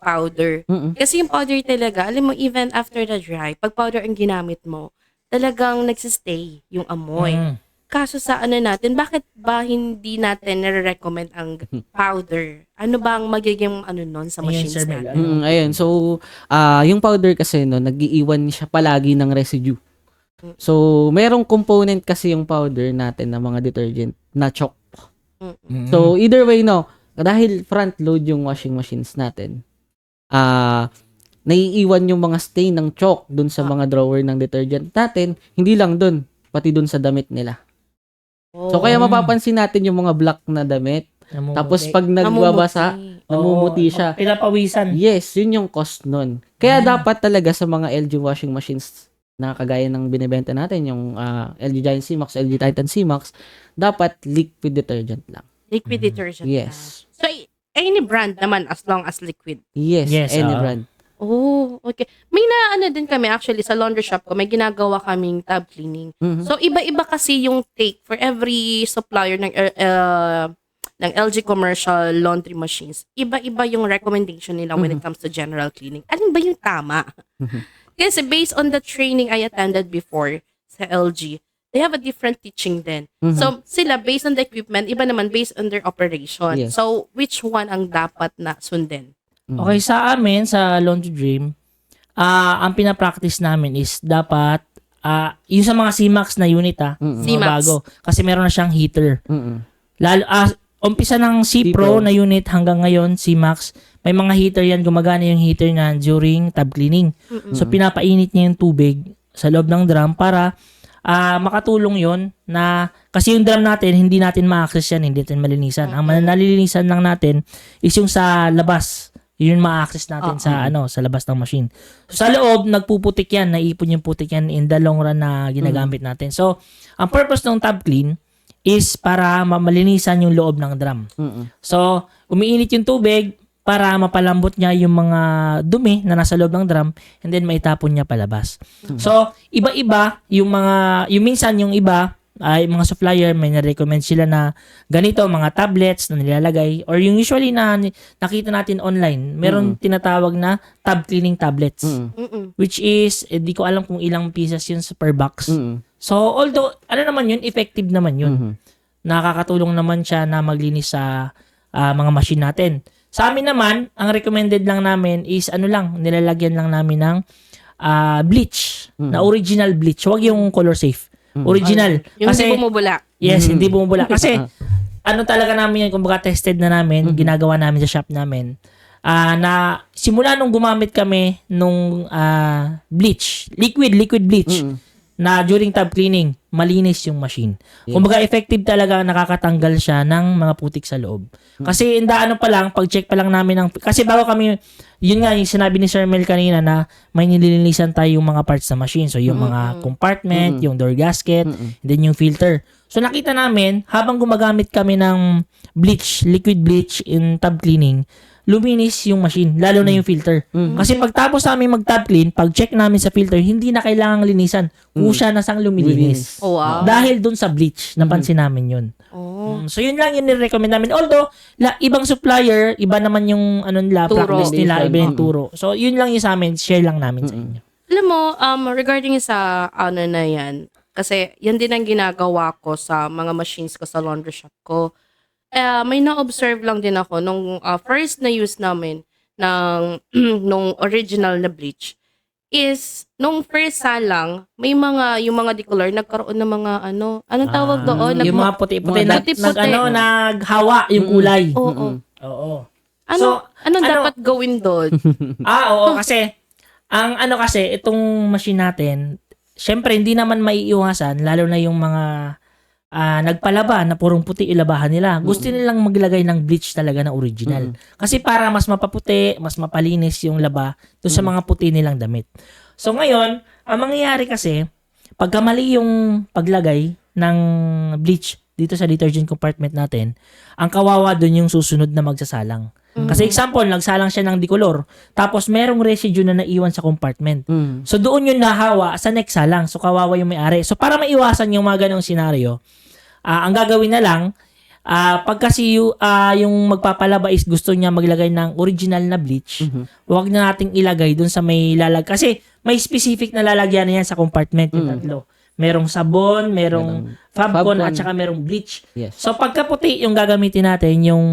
powder. Kasi yung powder talaga, alam mo, even after the dry, pag powder ang ginamit mo, talagang nagsistay yung amoy. Kaso sa natin, bakit ba hindi natin nare-recommend ang powder? Ano ba ang magiging nun sa machines Sir Mel, natin? Ayun. So, yung powder kasi, nag-iiwan siya palagi ng residue. So, merong component kasi yung powder natin na mga detergent na chalk. So, either way, dahil front load yung washing machines natin, naiiwan yung mga stain ng chalk dun sa mga drawer ng detergent natin, hindi lang dun, pati dun sa damit nila. So, kaya mapapansin natin yung mga black na damit, tapos pag nagbabasa, namumuti siya. Pinapawisan. Yes, yun yung cost nun. Kaya dapat talaga sa mga LG washing machines na kagaya ng binibenta natin, yung LG Giant C-Max, LG Titan C-Max, dapat liquid detergent lang. Liquid detergent. Yes. So, any brand naman as long as liquid. Yes, any brand. Oh, okay. May din kami actually sa laundry shop ko, may ginagawa kaming tub cleaning. So, iba-iba kasi yung take for every supplier ng LG commercial laundry machines. Iba-iba yung recommendation nila when it comes to general cleaning. Alin ba yung tama? Kasi based on the training I attended before sa LG, they have a different teaching din. So, sila based on the equipment, iba naman based on their operation. Yes. So, which one ang dapat na sundin? Okay, sa amin, sa Laundry Dream, ang pinapractice namin is dapat, yung sa mga C-Max na unit, mga C-Max. bago. Kasi meron na siyang heater. Mm-mm. Lalo, umpisa ng C-Pro na unit hanggang ngayon, C-Max, may mga heater yan, gumagana yung heater na during tub cleaning. So, pinapainit niya yung tubig sa loob ng drum para makatulong yon na, kasi yung drum natin, hindi natin ma-access yan, hindi natin malinisan. Ang nalilinisan lang natin is yung sa labas. Yun ma-access natin sa sa labas ng machine. So, sa loob, nagpuputik yan, naipon yung putik yan in the long run na ginagamit natin. So, ang purpose ng tub clean is para malinisan yung loob ng drum. So, umiinit yung tubig para mapalambot niya yung mga dumi na nasa loob ng drum and then maitapon niya palabas. So, iba-iba yung minsan yung iba ay mga supplier may na-recommend sila na ganito, mga tablets na nilalagay or yung usually na nakita natin online, meron tinatawag na tub cleaning tablets. Which is, di ko alam kung ilang pieces yun per box. So, although, naman yun, effective naman yun. Nakakatulong naman siya na maglinis sa mga machine natin. Sa amin naman, ang recommended lang namin is nilalagyan lang namin ng bleach, na original bleach. Huwag yung color safe. Original. Yung Kasi, hindi bumubula. yes, hindi bumubula. Kasi, talaga namin yan, kumbaga tested na namin, ginagawa namin sa shop namin. Na simula nung gumamit kami nung bleach, liquid bleach, na during tub cleaning, malinis yung machine. Yes. Kumbaga effective talaga, nakakatanggal siya ng mga putik sa loob. Kasi ano pa lang, pag-check pa lang namin kasi bago kami, yun nga yung sinabi ni Sir Mel kanina na may nililinisan tayo yung mga parts sa machine. So yung mga compartment, yung door gasket, and then yung filter. So nakita namin, habang gumagamit kami ng bleach, liquid bleach in tub cleaning, luminis yung machine, lalo na yung filter. Kasi pagtapos namin mag-tub clean, pag-check namin sa filter, hindi na kailangang linisan. Kusya na sang lumilinis. Oh, wow. Dahil dun sa bleach, napansin namin yun. Oh. So yun lang yung nirecommend namin. Although, ibang supplier, iba naman yung nila, Turo. practice nila, iba yung turo. So yun lang yung sa amin, share lang namin sa inyo. Alam mo, regarding sa na yan, kasi yan din ang ginagawa ko sa mga machines ko sa laundry shop ko. May na-observe lang din ako nung first na use namin ng nung original na bleach is nung first salang may yung mga decolor nagkaroon ng mga anong tawag doon? Yung mga puti-puti, Puti-puti. naghawa yung kulay. Oo. Oo. Anong dapat gawin doon? Oo, kasi kasi itong machine natin, syempre hindi naman maiiwasan lalo na yung mga nagpalaba na purong puti ilabahan nila. Gusto nilang maglagay ng bleach talaga na original. Kasi para mas mapaputi, mas mapalinis yung laba doon sa mga puti nilang damit. So ngayon, ang mangyayari kasi, pagka mali yung paglagay ng bleach dito sa detergent compartment natin, ang kawawa doon yung susunod na magsasalang. Kasi example, nagsalang siya ng decolor, tapos merong residue na naiwan sa compartment. So doon yung nahawa sa next salang. So kawawa yung may-ari. So para maiwasan yung mga ganong senaryo, ang gagawin na lang, pag kasi yung magpapalaba is gusto niya maglagay ng original na bleach, huwag na nating ilagay dun sa may kasi may specific na lalagyan na yan sa compartment, yung tatlo. Merong sabon, merong Fabcon, at saka merong bleach. Yes. So pagkaputi yung gagamitin natin, yung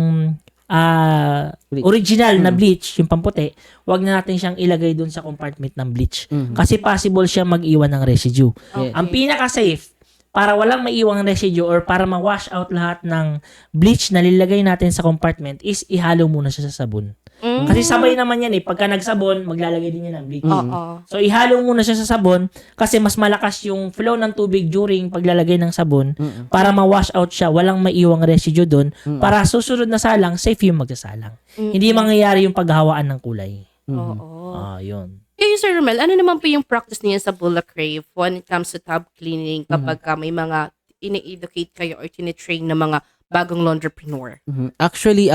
original na bleach, yung pamputi, wag na natin siyang ilagay dun sa compartment ng bleach. Kasi possible siya mag-iwan ng residue. Yes. Ang pinaka-safe, para walang maiwang residue or para ma-wash out lahat ng bleach na nilagay natin sa compartment is ihalo muna siya sa sabon. Kasi sabay naman yan pagka nagsabon, maglalagay din yan ng bleach. Oo. So ihalo muna siya sa sabon kasi mas malakas yung flow ng tubig during paglalagay ng sabon para ma-wash out siya, walang maiwang residue doon para susunod na salang, safe yung magsasalang. Hindi mangyayari yung paghawaan ng kulay. Oo. Yun. Kayo, Sir Romel, ano naman po yung practice niya sa Bula Crave when it comes to tub cleaning kapag may mga ini-educate kayo or tinitrain na mga bagong laundrypreneur? Actually,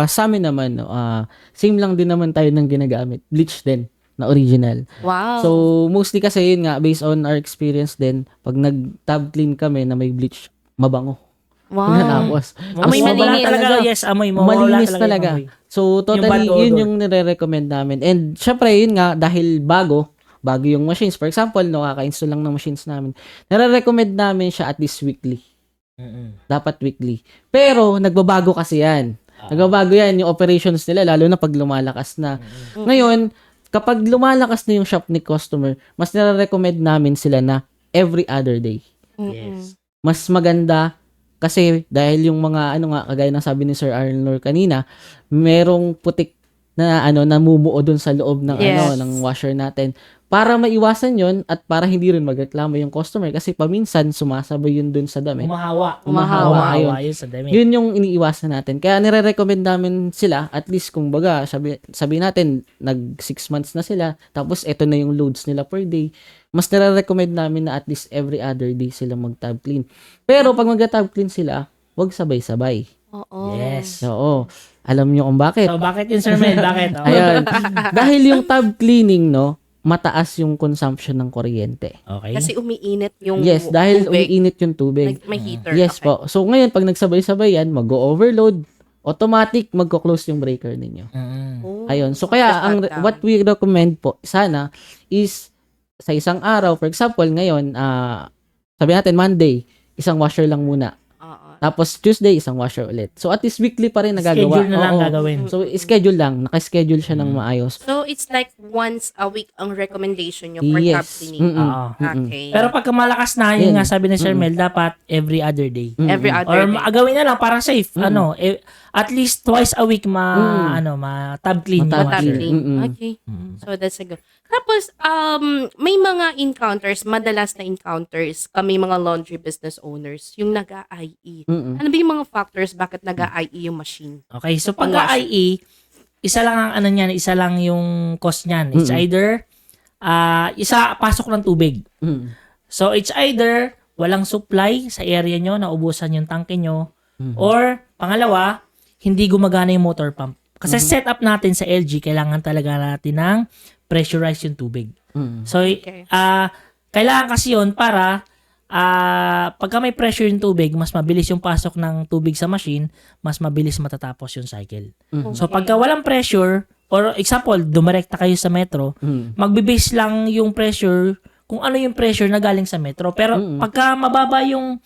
sa amin naman, same lang din naman tayo ng ginagamit. Bleach din, na original. Wow. So, mostly kasi yun nga, based on our experience din, pag nag-tub clean kami na may bleach, mabango. wow. Tapos, Amoy Mawawala malinis. talaga. Yes, amoy. Mawawala malinis yung talaga. amoy. So, Yung totally, bad odor. yun yung nire-recommend namin. And, syempre, yun nga, dahil bago yung machines. For example, kaka-install lang ng machines namin. Nire-recommend namin siya at least weekly. Dapat weekly. Pero, nagbabago kasi yan. Nagbabago yan yung operations nila, lalo na pag lumalakas na. Ngayon, kapag lumalakas na yung shop ni customer, mas nire-recommend namin sila na every other day. Yes. Mas maganda kasi dahil yung mga kagaya ng sabi ni Sir Arnor kanina, merong putik na namumuo doon sa loob ng Yes. ng washer natin para maiwasan yon at para hindi rin magreklamo yung customer kasi paminsan sumasabay yun doon sa damit. Umahawa. Umahawa. Yun sa damit. Yun yung iniiwasan natin. Kaya nire-recommend namin sila, at least kung baga, sabi natin, nag 6 months na sila, tapos eto na yung loads nila per day. Mas nire-recommend namin na at least every other day sila mag-tab clean. Pero pag mag-tab clean sila, wag sabay-sabay. Oo. Yes. Oo. Alam niyo kung bakit? So, bakit yun, Sir Mel? Bakit? Ayan. Dahil yung tab cleaning, mataas yung consumption ng kuryente. Okay. Kasi umiinit yung Yes, dahil tubig. umiinit yung tubig. May heater. Yes Okay. po. So ngayon, pag nagsabay-sabay yan, mag-overload, automatic magko-close yung breaker ninyo. Oh, Ayun. So kaya, what we recommend po, sana, is sa isang araw, for example, ngayon, sabi natin Monday, isang washer lang muna. Oo. Tapos Tuesday, isang washer ulit. So, at least weekly pa rin nagagawa. Schedule na lang Oo. gagawin. So, schedule lang. Naka-schedule siya ng maayos. So, it's like once a week ang recommendation nyo for tub Yes. cleaning. Oo. Okay. Pero pagka malakas na, Yun. yun nga sabi ni Sir Mel, dapat every other day. Every other Or day. gawin na lang para safe. At least twice a week tab clean yung Ma-tab Tub washer. clean. Mm-mm. Okay. So, that's a good. Tapos, may mga encounters, madalas na encounters, kami mga laundry business owners, yung nag-IE. Mm-mm. Ano ba yung mga factors bakit nag-IE yung machine? Okay, so pagka IE, isa lang ang isa lang yung cost niyan. It's either isa pasok ng tubig. Mm. So it's either walang supply sa area nyo, naubusan yung tangke nyo, or pangalawa, hindi gumagana yung motor pump. Kasi setup natin sa LG, kailangan talaga natin ng pressurize yung tubig. Mm. So, Okay. kailangan kasi yun para pagka may pressure yung tubig, mas mabilis yung pasok ng tubig sa machine, mas mabilis matatapos yung cycle. So, pagka walang pressure, or example, dumirekta kayo sa metro, magbe-base lang yung pressure kung ano yung pressure na galing sa metro. Pero pagka mababa yung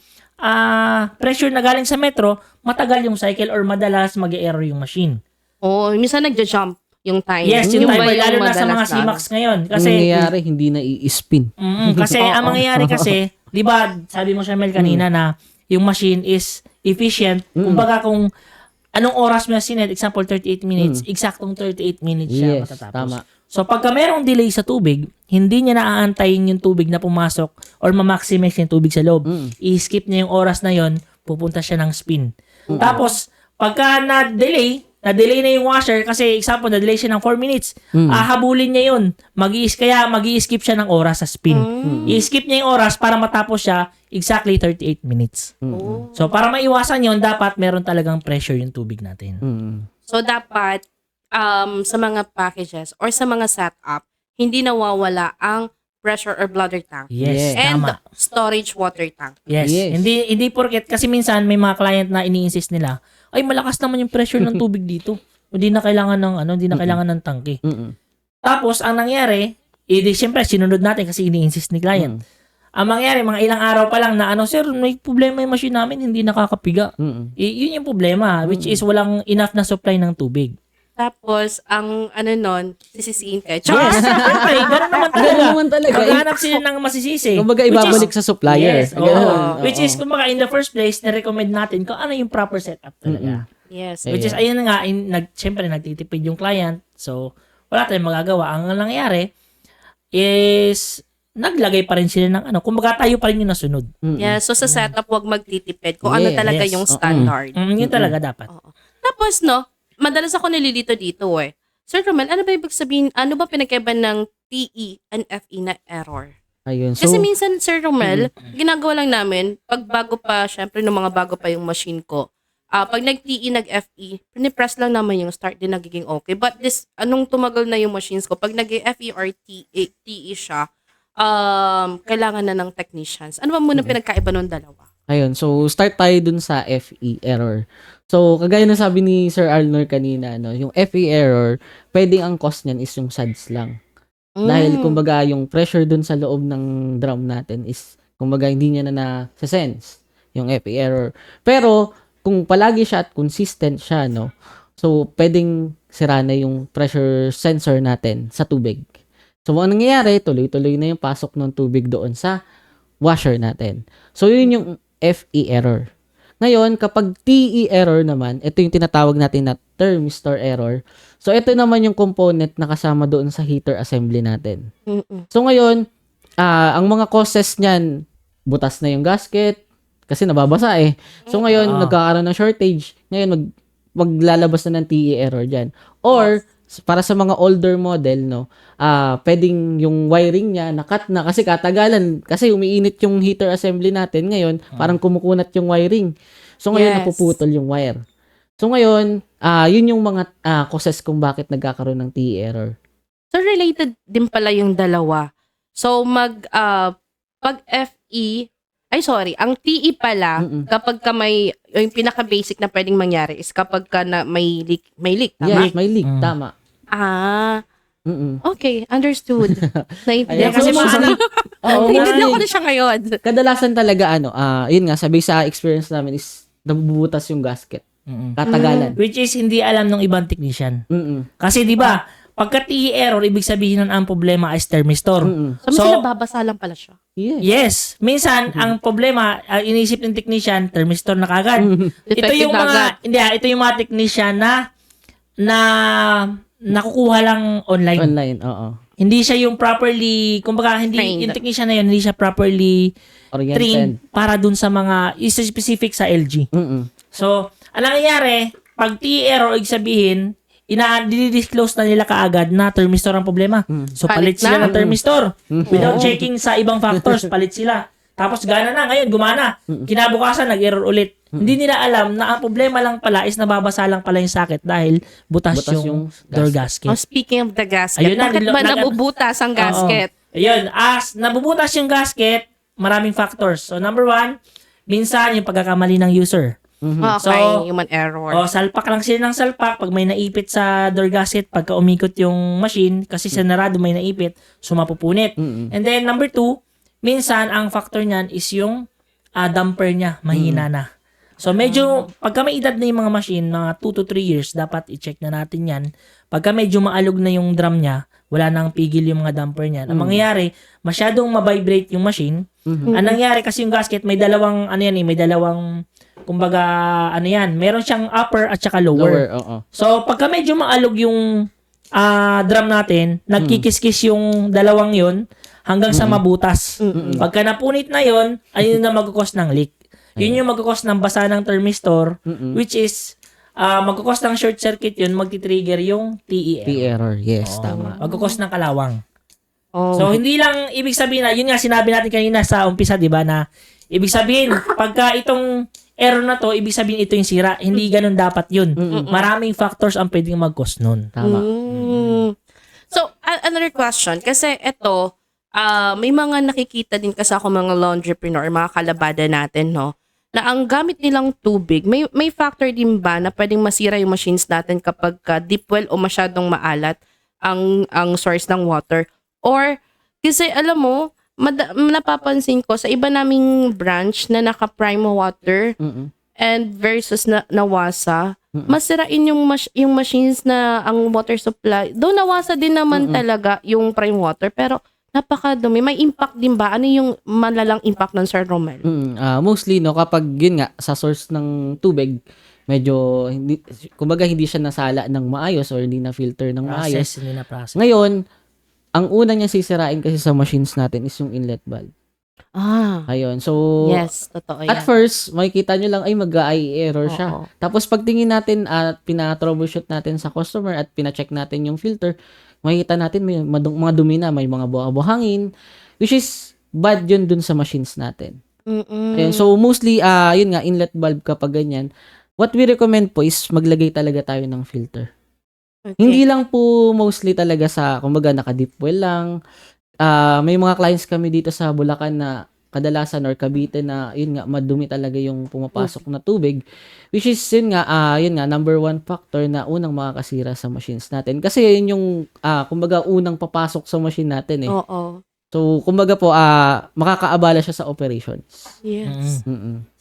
pressure na galing sa metro, matagal yung cycle or madalas mag-error yung machine. Oh, minsan nagja-jump yung time. Yes, yung ba time, lalo na sa mga madalas CMAX ngayon. Kasi, Kasi, nangyayari, hindi na i-spin. kasi ang mangyayari kasi, di ba, sabi mo Shamel kanina na yung machine is efficient. Kumbaga kung anong oras mo sinet, example 38 minutes, eksaktong 38 minutes siya Yes, matatapos. tama. So pagka merong delay sa tubig, hindi niya naaantayin yung tubig na pumasok or ma-maximize yung tubig sa loob. I-skip niya yung oras na yon, pupunta siya ng spin. Tapos, pagka na-delay na yung washer kasi example, na-delay siya ng 4 minutes, habulin niya yun. Mag-i-skip siya ng oras sa spin. I-skip niya yung oras para matapos siya exactly 38 minutes. So, para maiwasan yun, dapat meron talagang pressure yung tubig natin. So, dapat sa mga packages or sa mga setup, hindi nawawala ang pressure or bladder tank. Yes, And tama. storage water tank. Yes. Yes. Hindi porket kasi minsan may mga client na ini-insist nila, ay malakas naman yung pressure ng tubig dito. Hindi na kailangan ng tangke. Tapos ang nangyari, siyempre sinunod natin kasi ini-insist ni client. Ang mangyari, mga ilang araw pa lang na sir, may problema yung machine namin, hindi nakakapiga. Yun yung problema, which is walang enough na supply ng tubig. Tapos, ang nun, sisisiin kayo. Yes, siyempre, gano'n naman talaga. Ganun naman talaga. Maghanap sila ng masisisi. Kumbaga, ibabalik sa supplier. Yes, Ganun. which is, kumbaga, in the first place, na-recommend natin kung ano yung proper setup talaga. Yes. Which is, ayun na nga, siyempre, nagtitipid yung client. So, wala tayong magagawa. Ang nangyari is, naglagay pa rin sila ng kumbaga tayo pa rin yung nasunod. Yeah, so sa setup, wag magtitipid kung ano Yes. talaga yung standard. Yun talaga dapat. Oo. Tapos, madalas ako nililito dito eh. Sir Romel, ano ba ibig sabihin, ano ba pinagkaiba ng TE and FE na error? Ayun. So, Kasi minsan, Sir Romel, ginagawa lang namin, pag bago pa, syempre, nung mga bago pa yung machine ko, pag nag-TE, nag-FE, pinipress lang naman yung start, din nagiging okay. But anong tumagal na yung machines ko, pag nag-FE or TE siya, kailangan na ng technicians. Ano ba muna pinagkaiba ng dalawa? ayun. So, start tayo dun sa FE error. So, kagaya na sabi ni Sir Alnor kanina, yung FE error, pwedeng ang cause niyan is yung SADS lang. Dahil, kumbaga, yung pressure dun sa loob ng drum natin is, kumbaga, hindi niya na na-sense yung FE error. Pero, kung palagi siya at consistent siya, so, pwedeng sira na yung pressure sensor natin sa tubig. So, ang nangyayari, tuloy-tuloy na yung pasok ng tubig doon sa washer natin. So, yun yung FE error. Ngayon, kapag TE error naman, ito yung tinatawag natin na thermistor error. So, ito naman yung component na kasama doon sa heater assembly natin. So, ngayon, ang mga causes niyan, butas na yung gasket, kasi nababasa eh. So, ngayon, nagkakaroon ng shortage. Ngayon, maglalabas na ng TE error dyan. Or, para sa mga older model, pwedeng yung wiring niya nakat na kasi katagalan. Kasi umiinit yung heater assembly natin. Ngayon, parang kumukunat yung wiring. So, ngayon, napuputol yung wire. So, ngayon, yun yung mga causes kung bakit nagkakaroon ng TE error. So, related din pala yung dalawa. So, pag FE, ang TE pala, kapag ka yung pinaka-basic na pwedeng mangyari is kapag ka na may leak, tama? Yes, may leak. Tama. Okay, understood. Naintindihan Ayan, ko kasi siya. Oo, Naintindihan ko kasi na siya ngayon. kadalasan talaga, yun nga, sabi sa experience namin is, nabubutas yung gasket. Mm-mm. Katagalan. Which is hindi alam ng ibang technician. Mm-mm. Kasi 'di ba, pagka TE error, ibig sabihin nun ang problema ay thermistor. Mm-mm. So, minsan nababasa lang pala siya. Yes. Yes, minsan ang problema, inisip ng technician, thermistor na kagad. Ito Defective yung na mga agad. hindi, ito yung mga technician na nakukuha lang online. Online, oo. Hindi siya yung properly, kumbaga hindi Trained. yung technician na yun, hindi siya properly Oriented. trained para dun sa mga is specific sa LG. Mm-mm. So, ang nangyayari, pag TE error, ibig sabihin, dinidisclose na nila kaagad na thermistor ang problema. So, palit Palit sila na. ng thermistor. Without checking sa ibang factors, palit sila. Tapos gana na, ngayon gumana. Kinabukasan, nag-error ulit. Hindi nila alam na ang problema lang pala is nababasa lang pala yung socket dahil butas, Butas yung yung door gasket. gasket. Oh, speaking of the gasket, Ayun na, bakit ba nag- nabubutas ang gasket? Oo. Ayun, as nabubutas yung gasket, maraming factors. So, number 1, minsan yung pagkakamali ng user. Okay, So, human error. O, salpak lang sila ng salpak. Pag may naipit sa door gasket, pagka umikot yung machine, kasi sa narado may naipit, so mapupunit. And then, number 2, minsan, ang factor niyan is yung damper niya, mahina na. So, medyo, pagka may edad na yung mga machine, mga 2 to 3 years, dapat i-check na natin yan. Pagka medyo maalog na yung drum niya, wala nang pigil yung mga damper niya. Ang mangyayari, masyadong ma-vibrate yung machine. Ang nangyari kasi yung gasket, may dalawang, may dalawang, kumbaga, meron siyang upper at saka Lower, lower. oo. So, pagka medyo maalog yung drum natin, nagkikis-kis yung dalawang yun hanggang sa mabutas. Pagka napunit na yun, ayun na magkakos ng leak. Yun yung magkakos ng basa ng thermistor, which is, magkakos ng short circuit yun, magti-trigger yung TE P-error, yes, Oo. tama. Magkakos ng kalawang. Oh. So, hindi lang ibig sabihin na, yun nga sinabi natin kanina sa umpisa, di ba, na ibig sabihin, pagka itong error na to, ibig sabihin ito yung sira. Hindi ganun dapat yun. Maraming factors ang pwedeng mag-cause nun. Tama. So, another question. Kasi ito, may mga nakikita din kasi ako mga laundrypreneur, mga kalabada natin, no? Na ang gamit nilang tubig, may factor din ba na pwedeng masira yung machines natin kapag deep well o masyadong maalat ang source ng water? Or, kasi alam mo, napapansin ko sa iba naming branch na naka-prime water and versus na nawasa, masirain yung machines na ang water supply. Though nawasa din naman talaga yung prime water, pero napakadumi. May impact din ba? Ano yung malalang impact ng Sir Romel? Mostly, no, kapag yun nga, sa source ng tubig, medyo, hindi, kumbaga hindi siya nasala ng maayos or hindi na-filter ng maayos. Process, hindi na process. Ngayon, ang una niya sisirain kasi sa machines natin is yung inlet valve. Ayun. So, Yes, totoo yan. at first, makikita nyo lang ay mag-i-error siya. Oo. Tapos pagtingin natin at pina-troubleshoot natin sa customer at pina-check natin yung filter, makikita natin may mga dumi na, may mga buhangin, which is bad yun dun sa machines natin. Ayun. So, mostly, yun nga, inlet valve kapag ganyan, what we recommend po is maglagay talaga tayo ng filter. Okay. Hindi lang po mostly talaga sa, kumbaga, naka-deep well lang. May mga clients kami dito sa Bulacan na kadalasan or Cavite na, yun nga, madumi talaga yung pumapasok na tubig. Which is, yun nga, number 1 factor na unang makakasira sa machines natin. Kasi yun yung, kumbaga, unang papasok sa machine natin eh. Oo. So, kumbaga po, makakaabala siya sa operations. Yes.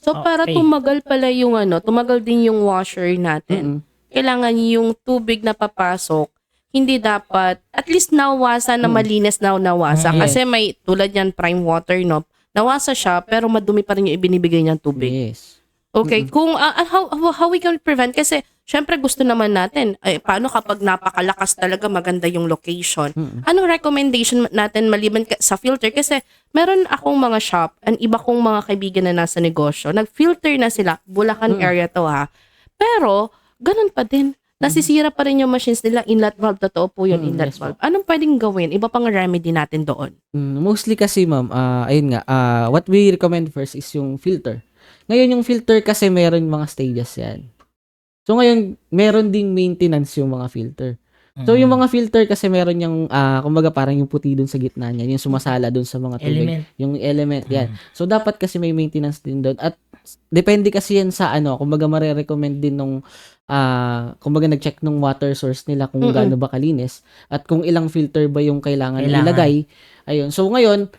So, Okay. para tumagal pala yung tumagal din yung washer natin. Kailangan yung tubig na papasok, hindi dapat, at least nawasa na malinis na nawasa. Yes. Kasi may, tulad yan, prime water, no? Nawasa siya, pero madumi pa rin yung ibinibigay niyang tubig. Yes. Okay, kung, how we can prevent? Kasi, syempre gusto naman natin, paano kapag napakalakas talaga maganda yung location? Anong recommendation natin maliban sa filter? Kasi, meron akong mga shop, and iba kong mga kaibigan na nasa negosyo, nag-filter na sila, Bulacan area to ha. Pero, ganun pa din. Nasisira pa rin yung machines nila, inlet valve, totoo po yun, inlet yes valve. Anong pwedeng gawin? Iba pang remedy natin doon. Mostly kasi, ma'am, ayun nga, what we recommend first is yung filter. Ngayon, yung filter kasi meron mga stages yan. So, ngayon, meron ding maintenance yung mga filter. So, yung mga filter kasi meron yung, kumbaga parang yung puti dun sa gitna niya, yung sumasala dun sa mga tubig. Element. Yung element, yan. So, dapat kasi may maintenance din doon. At, depende kasi yan sa kumbaga marirecommend din nung, kumbaga nag-check nung water source nila kung gaano ba kalinis at kung ilang filter ba yung kailangan ilagay. Ayun. So, ngayon,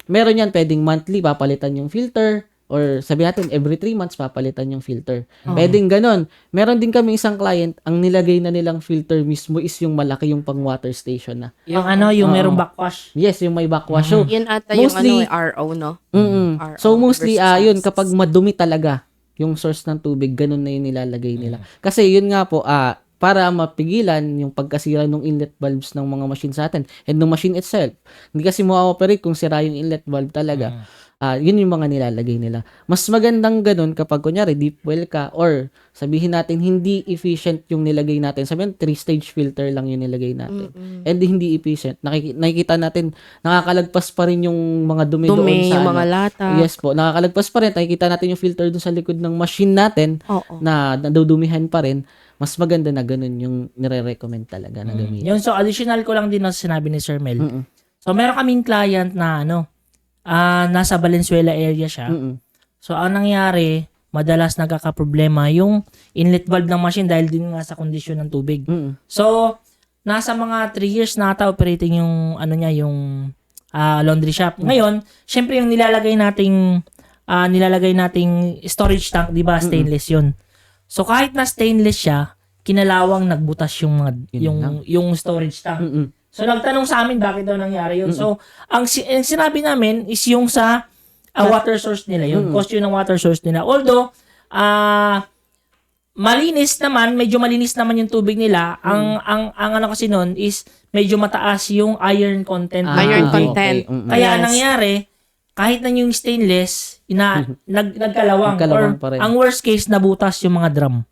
meron yan pwedeng monthly, papalitan yung filter, or sabi natin every 3 months papalitan yung filter. Pwedeng ganon. Meron din kami isang client, ang nilagay na nilang filter mismo is yung malaki yung pang water station na. Yung yung Oo. merong backwash. Yes, yung may backwash. So, Yun ata yung Mostly- RO, no? RO so mostly versus yun access. kapag madumi talaga yung source ng tubig, ganun na yung nilalagay nila. Kasi yun nga po para mapigilan yung pagkasira ng inlet valves ng mga machine sa atin and ng machine itself. Hindi kasi mo-operate kung sira yung inlet valve talaga. Yun yung mga nilalagay nila. Mas magandang ganun kapag kunyari deep well ka or sabihin natin hindi efficient yung nilagay natin. Sabihin 3-stage filter lang yung nilagay natin. And hindi efficient. Nakikita natin nakakalagpas pa rin yung mga dumi doon Dumi, sa yung mga lata. Yes po, nakakalagpas pa rin. Nakikita natin yung filter doon sa likod ng machine natin Oo. na nadudumihan pa rin. Mas maganda na ganun yung nire-recommend talaga na gamitin. Yun, so additional ko lang din na sinabi ni Sir Mel. So meron kaming client na nasa Valenzuela area siya. So ang nangyari, madalas nagkakaproblema yung inlet valve ng machine dahil din nga sa kondisyon ng tubig. So nasa mga 3 years na ata operating yung yung laundry shop. Ngayon, syempre yung nilalagay nating storage tank, 'di ba, stainless 'yun. So kahit na stainless siya, kinalawang nagbutas yung mga yung storage tank. So nagtanong sa amin bakit daw nangyari yun. So ang sinabi namin is yung sa water source nila, yung cost yun ng water source nila. Although medyo malinis naman yung tubig nila. Ang ano kasi noon is medyo mataas yung iron content. Iron okay. content. Yes. Kaya ang nangyari, kahit na yung stainless, nagkalawang. Nagkalawang Or pa rin. ang worst case, nabutas yung mga drum.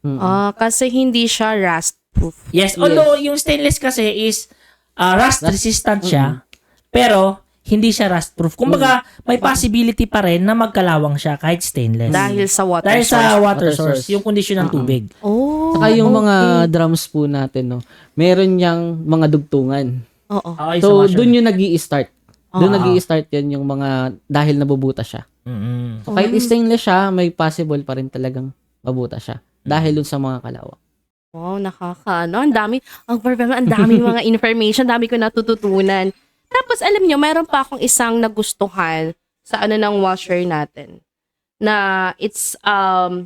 Kasi hindi siya rust-proof. Yes, although yung stainless kasi is rust resistant siya, pero hindi siya rust proof. Kumbaga, may possibility pa rin na magkalawang siya kahit stainless. Dahil sa water Dahil source. sa water Water source, source. yung kondisyon ng tubig. Oh. Saka yung mga drums po natin, meron niyang mga dugtungan. Oo. Okay, sa So, washer. dun yung nag-i-start. Doon Oo. nag-i-start yan yung mga dahil nabubutas siya. Mm-mm. So, kahit stainless siya, may possible pa rin talagang mabutas siya. Dahil dun sa mga kalawang. Wow, ang dami mga information, dami ko natututunan. Tapos, alam nyo, mayroon pa akong isang nagustuhan sa ng washer natin na it's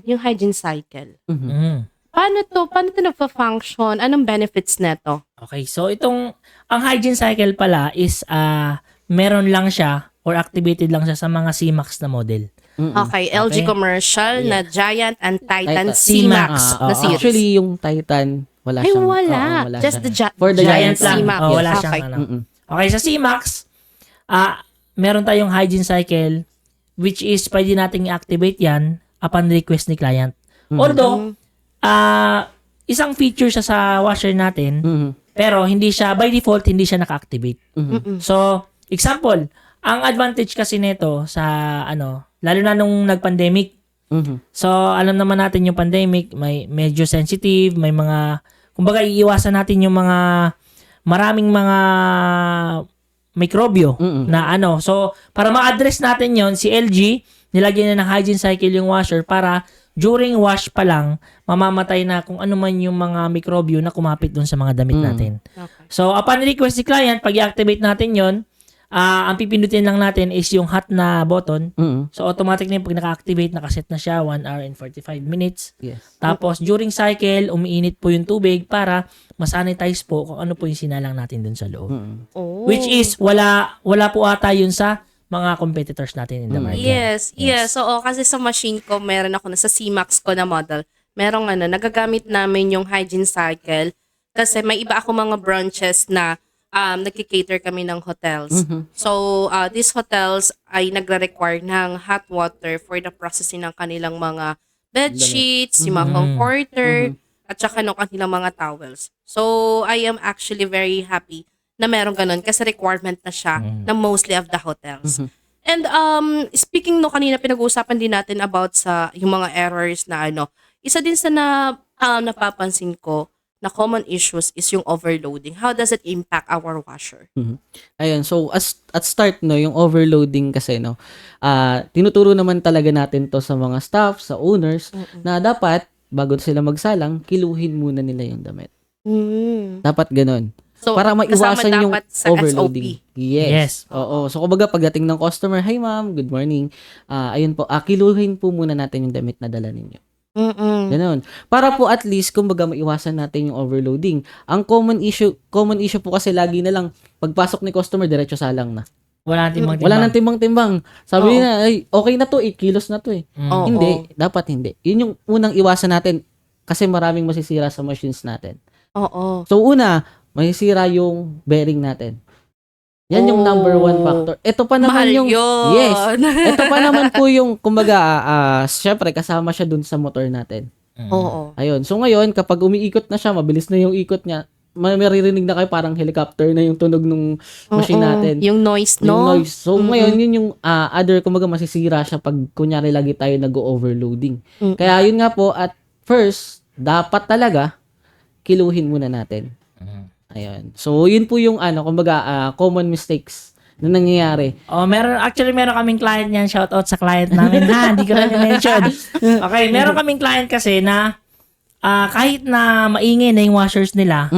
yung hygiene cycle. Mm. Paano to nagpa-function? Anong benefits neto? Okay, so ang hygiene cycle pala is meron lang siya or activated lang siya sa mga C-Max na model. Okay, LG Okay. commercial na Giant and Titan Titan. C-Max na Oo. series. Actually, yung Titan, wala Ay, siyang... wala. oo, Just siya. the For the Giant Giant lang. C-Max. Oh, wala Okay. siyang Okay, sa C-Max, meron tayong hygiene cycle which is pwede nating i-activate yan upon request ni client. Although, isang feature siya sa washer natin, pero hindi siya, by default, hindi siya naka-activate. So, example, ang advantage kasi nito sa, lalo na nung nag-pandemic, so, alam naman natin yung pandemic, may medyo sensitive, may mga, kumbaga, iiwasan natin yung mga, maraming mga mikrobyo na So, para ma-address natin yon si LG, nilagyan na ng hygiene cycle yung washer para during wash pa lang, mamamatay na kung ano man yung mga mikrobyo na kumapit dun sa mga damit natin. Okay. So, upon request ni client, pag i-activate natin yon, ang pipindutin lang natin is yung hot na button. So, automatic na yung pag naka-activate, nakaset na siya 1 hour and 45 minutes. Yes. Tapos, during cycle, umiinit po yung tubig para masanitize po kung ano po yung sinalang natin dun sa loob. Oh. Which is, wala po ata yun sa mga competitors natin in the market. Yes. Oo, kasi sa machine ko, meron ako na sa C-Max ko na model. Merong nagagamit namin yung hygiene cycle kasi may iba ako mga branches na nagki-cater kami ng hotels. So, these hotels ay nagre-require ng hot water for the processing ng kanilang mga bed sheets, yung mga comforter, at saka ng kanilang mga towels. So, I am actually very happy na meron ganun kasi requirement na siya na mostly of the hotels. And speaking kanina pinag-uusapan din natin about sa yung mga errors na isa din sa napapansin ko na common issues is yung overloading. How does it impact our washer? Ayun, so at start yung overloading kasi tinuturo naman talaga natin to sa mga staff, sa owners na dapat bago sila magsalang, kiluhin muna nila yung damit. Dapat ganun. So, para maiwasan kasama yung dapat sa overloading. SOP. Yes. Oo. So, kumbaga, pagdating ng customer, "Hi ma'am, good morning. Ayun po, kiluhin po muna natin yung damit na dala ninyo." Mm-mm. Ganun. Para po at least, kumbaga, maiwasan natin yung overloading. Ang common issue po kasi lagi na lang, pagpasok ni customer, diretso salang na. Wala nang timbang-timbang. Wala nang timbang-timbang. Sabi Oo. na, "Ay, okay na to, 8 kilos na to eh." Oo. Hindi, dapat hindi. Yun yung unang iwasan natin kasi maraming masisira sa machines natin. Oo. So, una, masisira yung bearing natin. Yan yung number one factor. Ito pa naman Mahal yung... yun. Yes. Ito pa naman po yung, kumbaga, syempre, kasama siya dun sa motor natin. Oo. Ayun. So, ngayon, kapag umiikot na siya, mabilis na yung ikot niya, maririnig na kayo parang helicopter na yung tunog ng machine Oo. natin. Yung noise, Yung no? noise. So, ngayon, yun yung other, kumbaga, masisira siya pag, kunyari, lagi tayo nag-overloading. Kaya, yun nga po, at first, dapat talaga, kiluhin muna natin. Ayun. So, yun po yung, kumbaga, common mistakes na nangyayari. Meron kaming client niyan. Shout out sa client namin ha. Hindi ko na mention. Okay, meron kaming client kasi na kahit na maingay na yung washers nila,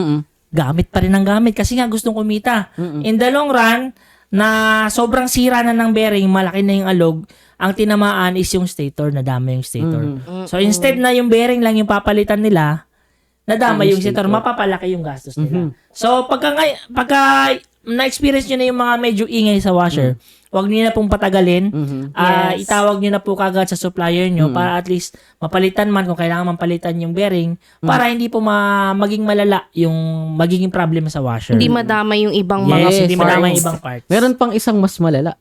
gamit pa rin ang gamit kasi nga gustong kumita. In the long run, na sobrang sira na ng bearing, malaki na yung alog, ang tinamaan is yung stator, nadama yung stator. So instead na yung bearing lang yung papalitan nila, nadama yung stator, mapapalaki yung gastos nila. So pagka na-experience nyo na yung mga medyo ingay sa washer, huwag nyo na pong patagalin. Yes. Itawag nyo na po kagad sa supplier nyo para at least mapalitan man kung kailangan mapalitan yung bearing para hindi po maging malala yung magiging problem sa washer. Hindi madama yung ibang mga Yes, hindi parts. madama yung ibang parts. Meron pang isang mas malala.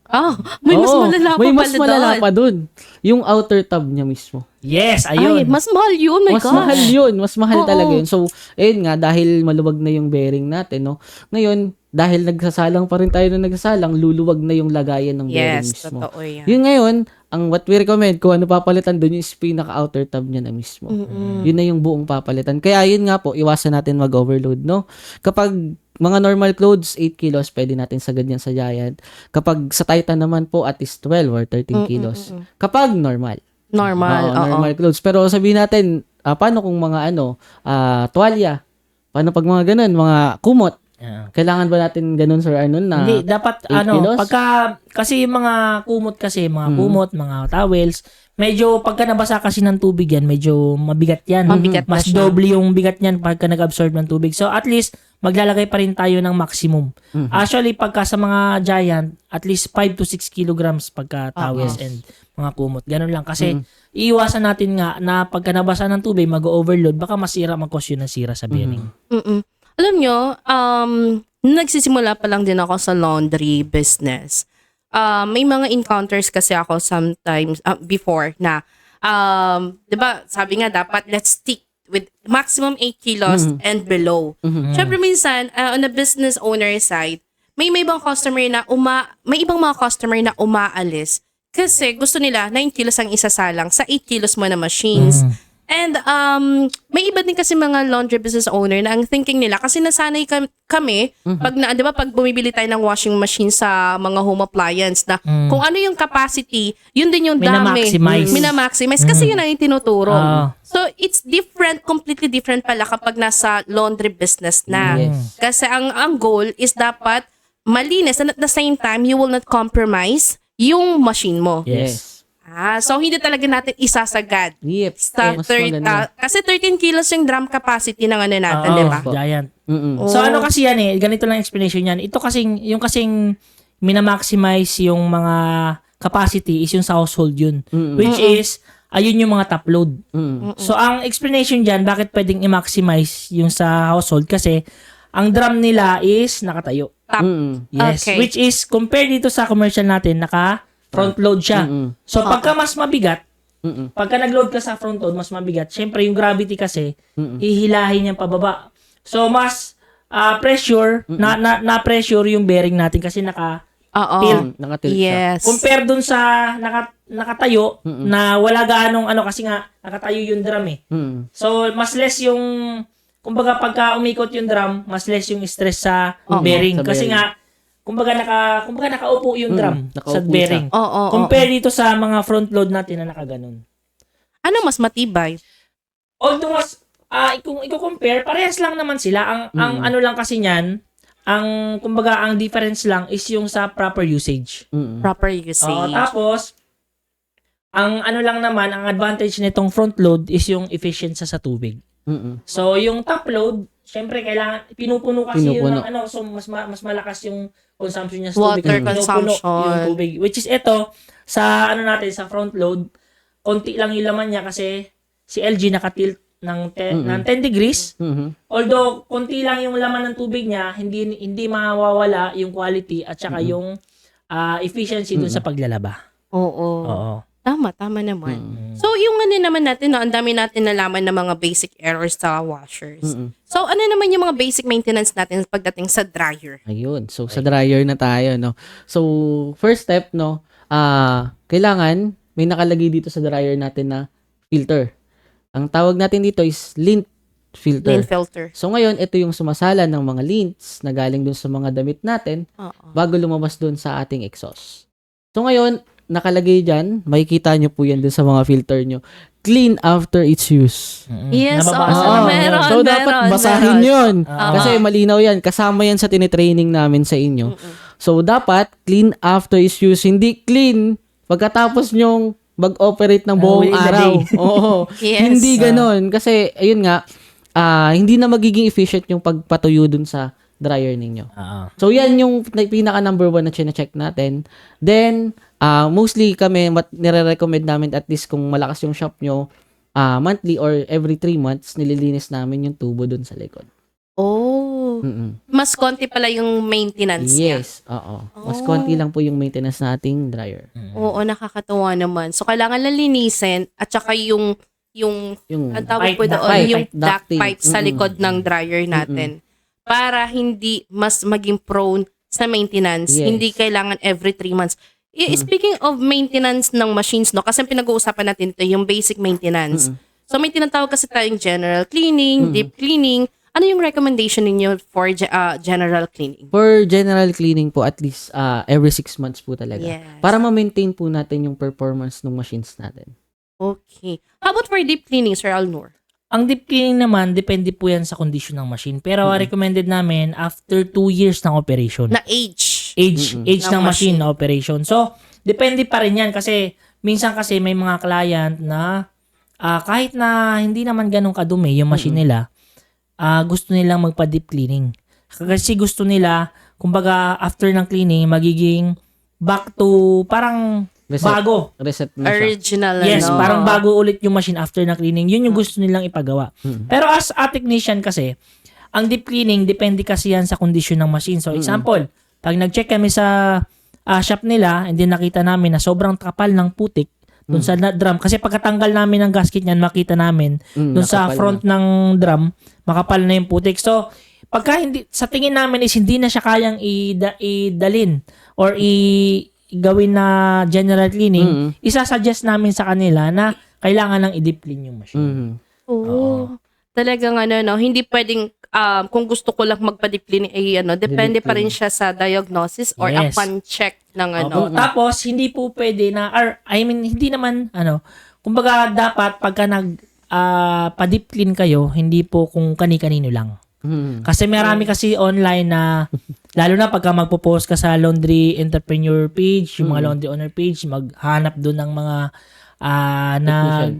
May mas Oo, malala pa may mas pala malala doon. pa dun. Yung outer tub niya mismo. Yes, Ay, ayun. mas mahal yun. My Mas gosh. mahal yun. Mas mahal Oo. talaga yun. So, ayun nga, dahil maluwag na yung bearing natin, no? Ngayon, dahil nagsasalang pa rin tayo na nagsasalang, luluwag na yung lagayan ng bearing Yes, mismo. totoo yan. Yun ngayon, ang what we recommend, kung ano papalitan dun, yung pinaka-outer tub niya na mismo. Yun na yung buong papalitan. Kaya yun nga po, iwasan natin mag-overload, no? Kapag mga normal clothes, 8 kilos, pwede natin sagad yan sa Giant. Kapag sa Titan naman po, at least 12 or 13 kilos. Kapag normal. Normal. Oo. Normal clothes. Pero sabihin natin, paano kung mga tuwalya? Paano pag mga ganun, mga kumot? Yeah. Kailangan ba natin ganun, Sir Arnon, na Hindi, dapat 8 kilos? kasi yung mga kumot mga towels, medyo pagka nabasa kasi ng tubig yan, medyo mabigat yan. Mabigat na Mas siya. doble yung bigat niyan pagka nag-absorb ng tubig. So at least maglalagay pa rin tayo ng maximum. Actually pagka sa mga Giant, at least 5 to 6 kilograms pagka towels and mga kumot. Ganun lang kasi iiwasan natin nga na pagka nabasa ng tubig, mag-overload, baka mag-cause yun ng sira sa bearing. Alam nyo, nagsisimula pa lang din ako sa laundry business. May mga encounters kasi ako sometimes before na, di ba, sabi nga dapat let's stick with maximum 8 kilos and below. Syempre minsan, on the business owner side, may ibang customer na may ibang mga customer na umaalis kasi gusto nila 9 kilos ang isasalang sa 8 kilos mo na machines. And may iba din kasi mga laundry business owner na ang thinking nila kasi nasanay kami di ba pag bumibili tayo ng washing machine sa mga home appliance na kung ano yung capacity, yun din yung dami. Minamaximize kasi yun ang yung tinuturo. So it's different, completely different pala kapag nasa laundry business na. Yes. Kasi ang goal is dapat malinis and at the same time you will not compromise yung machine mo. Yes. So hindi talaga natin isasagad. Yep. Sa Mas maganda. kasi 13 kilos yung drum capacity ng natin, di ba? Giant. Mm-mm. So ano kasi yan ganito lang explanation yan. Ito yung kasing minamaximize yung mga capacity is yung sa household yun. Which is, ayun yung mga top load. So ang explanation dyan, bakit pwedeng i-maximize yung sa household? Kasi ang drum nila is nakatayo. Top. Yes. Okay. Which is, compared dito sa commercial natin, front load siya. So pagka mas mabigat, pagka nag-load ka sa front load, mas mabigat. Syempre yung gravity kasi, hihilahin niyang pababa. So mas pressure, na pressure yung bearing natin kasi Oo. Nakatilt siya. Yes. compare dun sa nakatayo na wala gaanong kasi nga nakatayo yung drum eh. So mas less yung kumbaga pagka umikot yung drum, mas less yung stress sa bearing sa kasi bearing. nga kumbaga nakaupo yung drum nakaupo sa bearing. Oo. Compare dito sa mga front load natin na nakaganon. Ano mas matibay? Although mas kung i-compare, parehas lang naman sila. Ang ano lang kasi niyan, kumbaga, ang difference lang is yung sa proper usage. Proper usage. Oo, tapos, ang ano lang naman, ang advantage nitong front load is yung efficiency sa tubig. So, yung top load, syempre, kailangan, pinupuno kasi yun ng so mas malakas yung consumption niya sa tubig. Water Pinupuno consumption. yung tubig. Which is ito, sa natin, sa front load, konti lang yung laman niya kasi si LG nakatilt ng 10 degrees. Although, konti lang yung laman ng tubig niya, hindi mawawala yung quality at saka yung efficiency dun sa paglalaba. Oo. Tama naman. So, yung ano naman natin, no, ang dami natin nalaman ng mga basic errors sa washers. So, ano naman yung mga basic maintenance natin pagdating sa dryer? Ayun. So, sa dryer na tayo, no? So, first step, no, kailangan may nakalagay dito sa dryer natin na filter. Ang tawag natin dito is lint filter. Lint filter. So, ngayon, ito yung sumasala ng mga lints na galing dun sa mga damit natin bago lumabas dun sa ating exhaust. So, ngayon, nakalagay dyan, makikita nyo po yan dun sa mga filter nyo. Clean after its use. Yes, Nababasa naman meron. yun. So, dapat basahin yun. Ah. Kasi malinaw yan. Kasama yan sa tinitraining namin sa inyo. So, dapat clean after its use. Hindi clean pagkatapos nyong mag-operate ng buong within the araw. day. Oo. Yes. Hindi ganon. Kasi, ayun nga, hindi na magiging efficient yung pagpatuyo dun sa dryer ninyo. So, yan yung pinaka number 1 na chine-check natin. Then, mostly kami, nire-recommend namin at least kung malakas yung shop nyo, monthly or every 3 months, nililinis namin yung tubo dun sa likod. Oh. Mas konti pala yung maintenance niya. Yes, oo. Mas konti lang po yung maintenance na ating dryer. Oo, nakakatuwa naman. So, kailangan lang linisin at saka yung Yung ang tawag po Pipe, doon, pipe, yung duct ducting. pipe sa likod ng dryer natin. Para hindi mas maging prone sa maintenance. Yes. Hindi kailangan every 3 months. Speaking of maintenance ng machines, no, kasi pinag-uusapan natin ito, yung basic maintenance. So, may tinatawag kasi tayong general cleaning, deep cleaning. Ano yung recommendation ninyo for general cleaning? For general cleaning po, at least every 6 months po talaga. Yes. Para ma-maintain po natin yung performance ng machines natin. Okay. How about for deep cleaning, Sir Alnor? Ang deep cleaning naman, depende po yan sa condition ng machine. Pero recommended namin after 2 years ng operation. Na age. Age ng machine na operation. So, depende pa rin yan kasi minsan kasi may mga client na kahit na hindi naman ganun kadumi yung machine nila, gusto nilang magpa-deep cleaning. Kasi gusto nila, kumbaga after ng cleaning, magiging back to parang bago. Reset na siya. Original, Yes, ano? parang bago ulit yung machine after na cleaning. Yun yung gusto nilang ipagawa. Pero as a technician kasi, ang deep cleaning, depende kasi yan sa condition ng machine. So, example, pag nag-check kami sa shop nila, and then nakita namin na sobrang kapal ng putik dun sa drum. Kasi pagkatanggal namin ng gasket niyan, makita namin dun sa front ng drum, makapal na yung putik. So, pagka hindi, sa tingin namin is hindi na siya kayang idalin or gawin na general cleaning, isasuggest namin sa kanila na kailangan ng i-deep clean yung machine. Oo. Talagang ano, no, hindi pwedeng kung gusto ko lang magpa-deep cleaning depende pa rin siya sa diagnosis or Yes. upon check ng Opo. Tapos, hindi po pwede na, hindi naman, kumbaga dapat pagka pa-deep clean kayo, hindi po kung kani-kanino lang. Kasi marami kasi online na, lalo na pagka magpo-post ka sa laundry entrepreneur page, yung mga laundry owner page, maghanap doon ng mga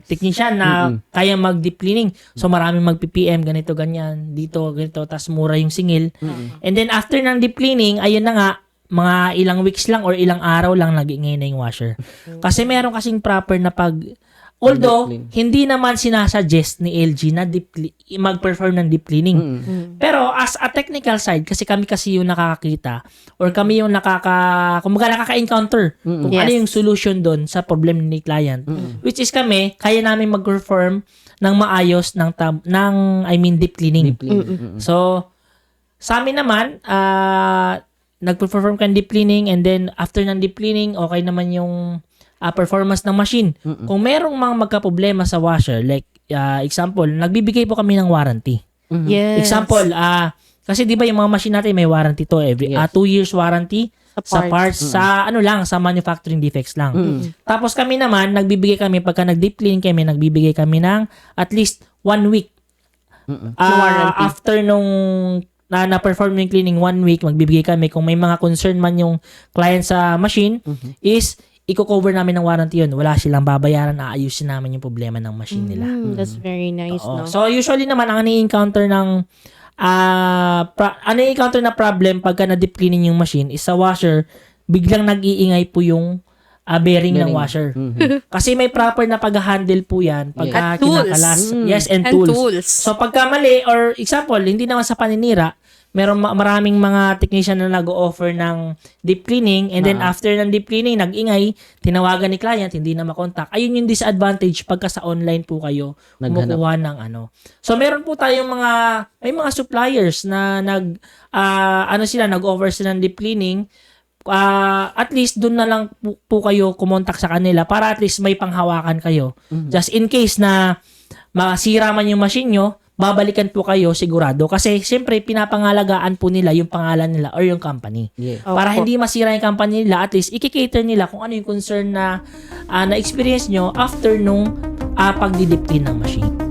technician na kaya mag-deep cleaning. So, maraming mag-PPM, ganito, ganyan, dito, ganito, tas mura yung singil. And then, after ng deep cleaning, ayun na nga, mga ilang weeks lang or ilang araw lang nag-ingay na yung washer. Kasi meron kasing proper na although, hindi naman sinasuggest ni LG na mag-perform ng deep cleaning. Pero as a technical side, kasi kami kasi yung nakakakita or kami yung kumbaga nakaka-encounter kung ano yung solution doon sa problem ni client. Which is kami, kaya namin mag-perform ng maayos ng deep cleaning. So, sa amin naman, nag-perform ka ng deep cleaning and then after ng deep cleaning, okay naman yung performance ng machine. Kung merong mga magka-problema sa washer, like example, nagbibigay po kami ng warranty. Yes. Example, kasi di ba yung mga machine natin may warranty to every 2 years warranty sa parts, sa sa manufacturing defects lang. Tapos kami naman, nagbibigay kami pagka nag-deep clean kami, nagbibigay kami ng at least 1 week after nung na-perform yung cleaning 1 week, magbibigay kami. Kung may mga concern man yung client sa machine, is i-cover namin ng warranty yun. Wala silang babayaran, aayusin namin yung problema ng machine nila. That's very nice, Oo. no? So, usually naman, ang ini-encounter ng encounter na problem pagka na-deep cleaning yung machine is sa washer, biglang nag-iingay po yung bearing ng washer. Kasi may proper na pag-handle po yan pagka At tools. kinakalas. Yes, and And tools. tools. So pagka mali, or example, hindi naman sa paninira, maraming mga technician na nag-offer ng deep cleaning, and then after ng deep cleaning, nag-ingay, tinawagan ni client, hindi na makontak. Ayun yung disadvantage pagka sa online po kayo kumukuha ng ano. So meron po tayong may mga suppliers na nag-offer sila ng deep cleaning. At least doon na lang po kayo kumontak sa kanila para at least may panghawakan kayo. Just in case na masira man yung machine nyo, babalikan po kayo sigurado. Kasi siyempre pinapangalagaan po nila yung pangalan nila or yung company. Yeah. Para hindi masira yung company nila, at least i-cater nila kung ano yung concern na na-experience nyo after nung pagdidip clean ng machine.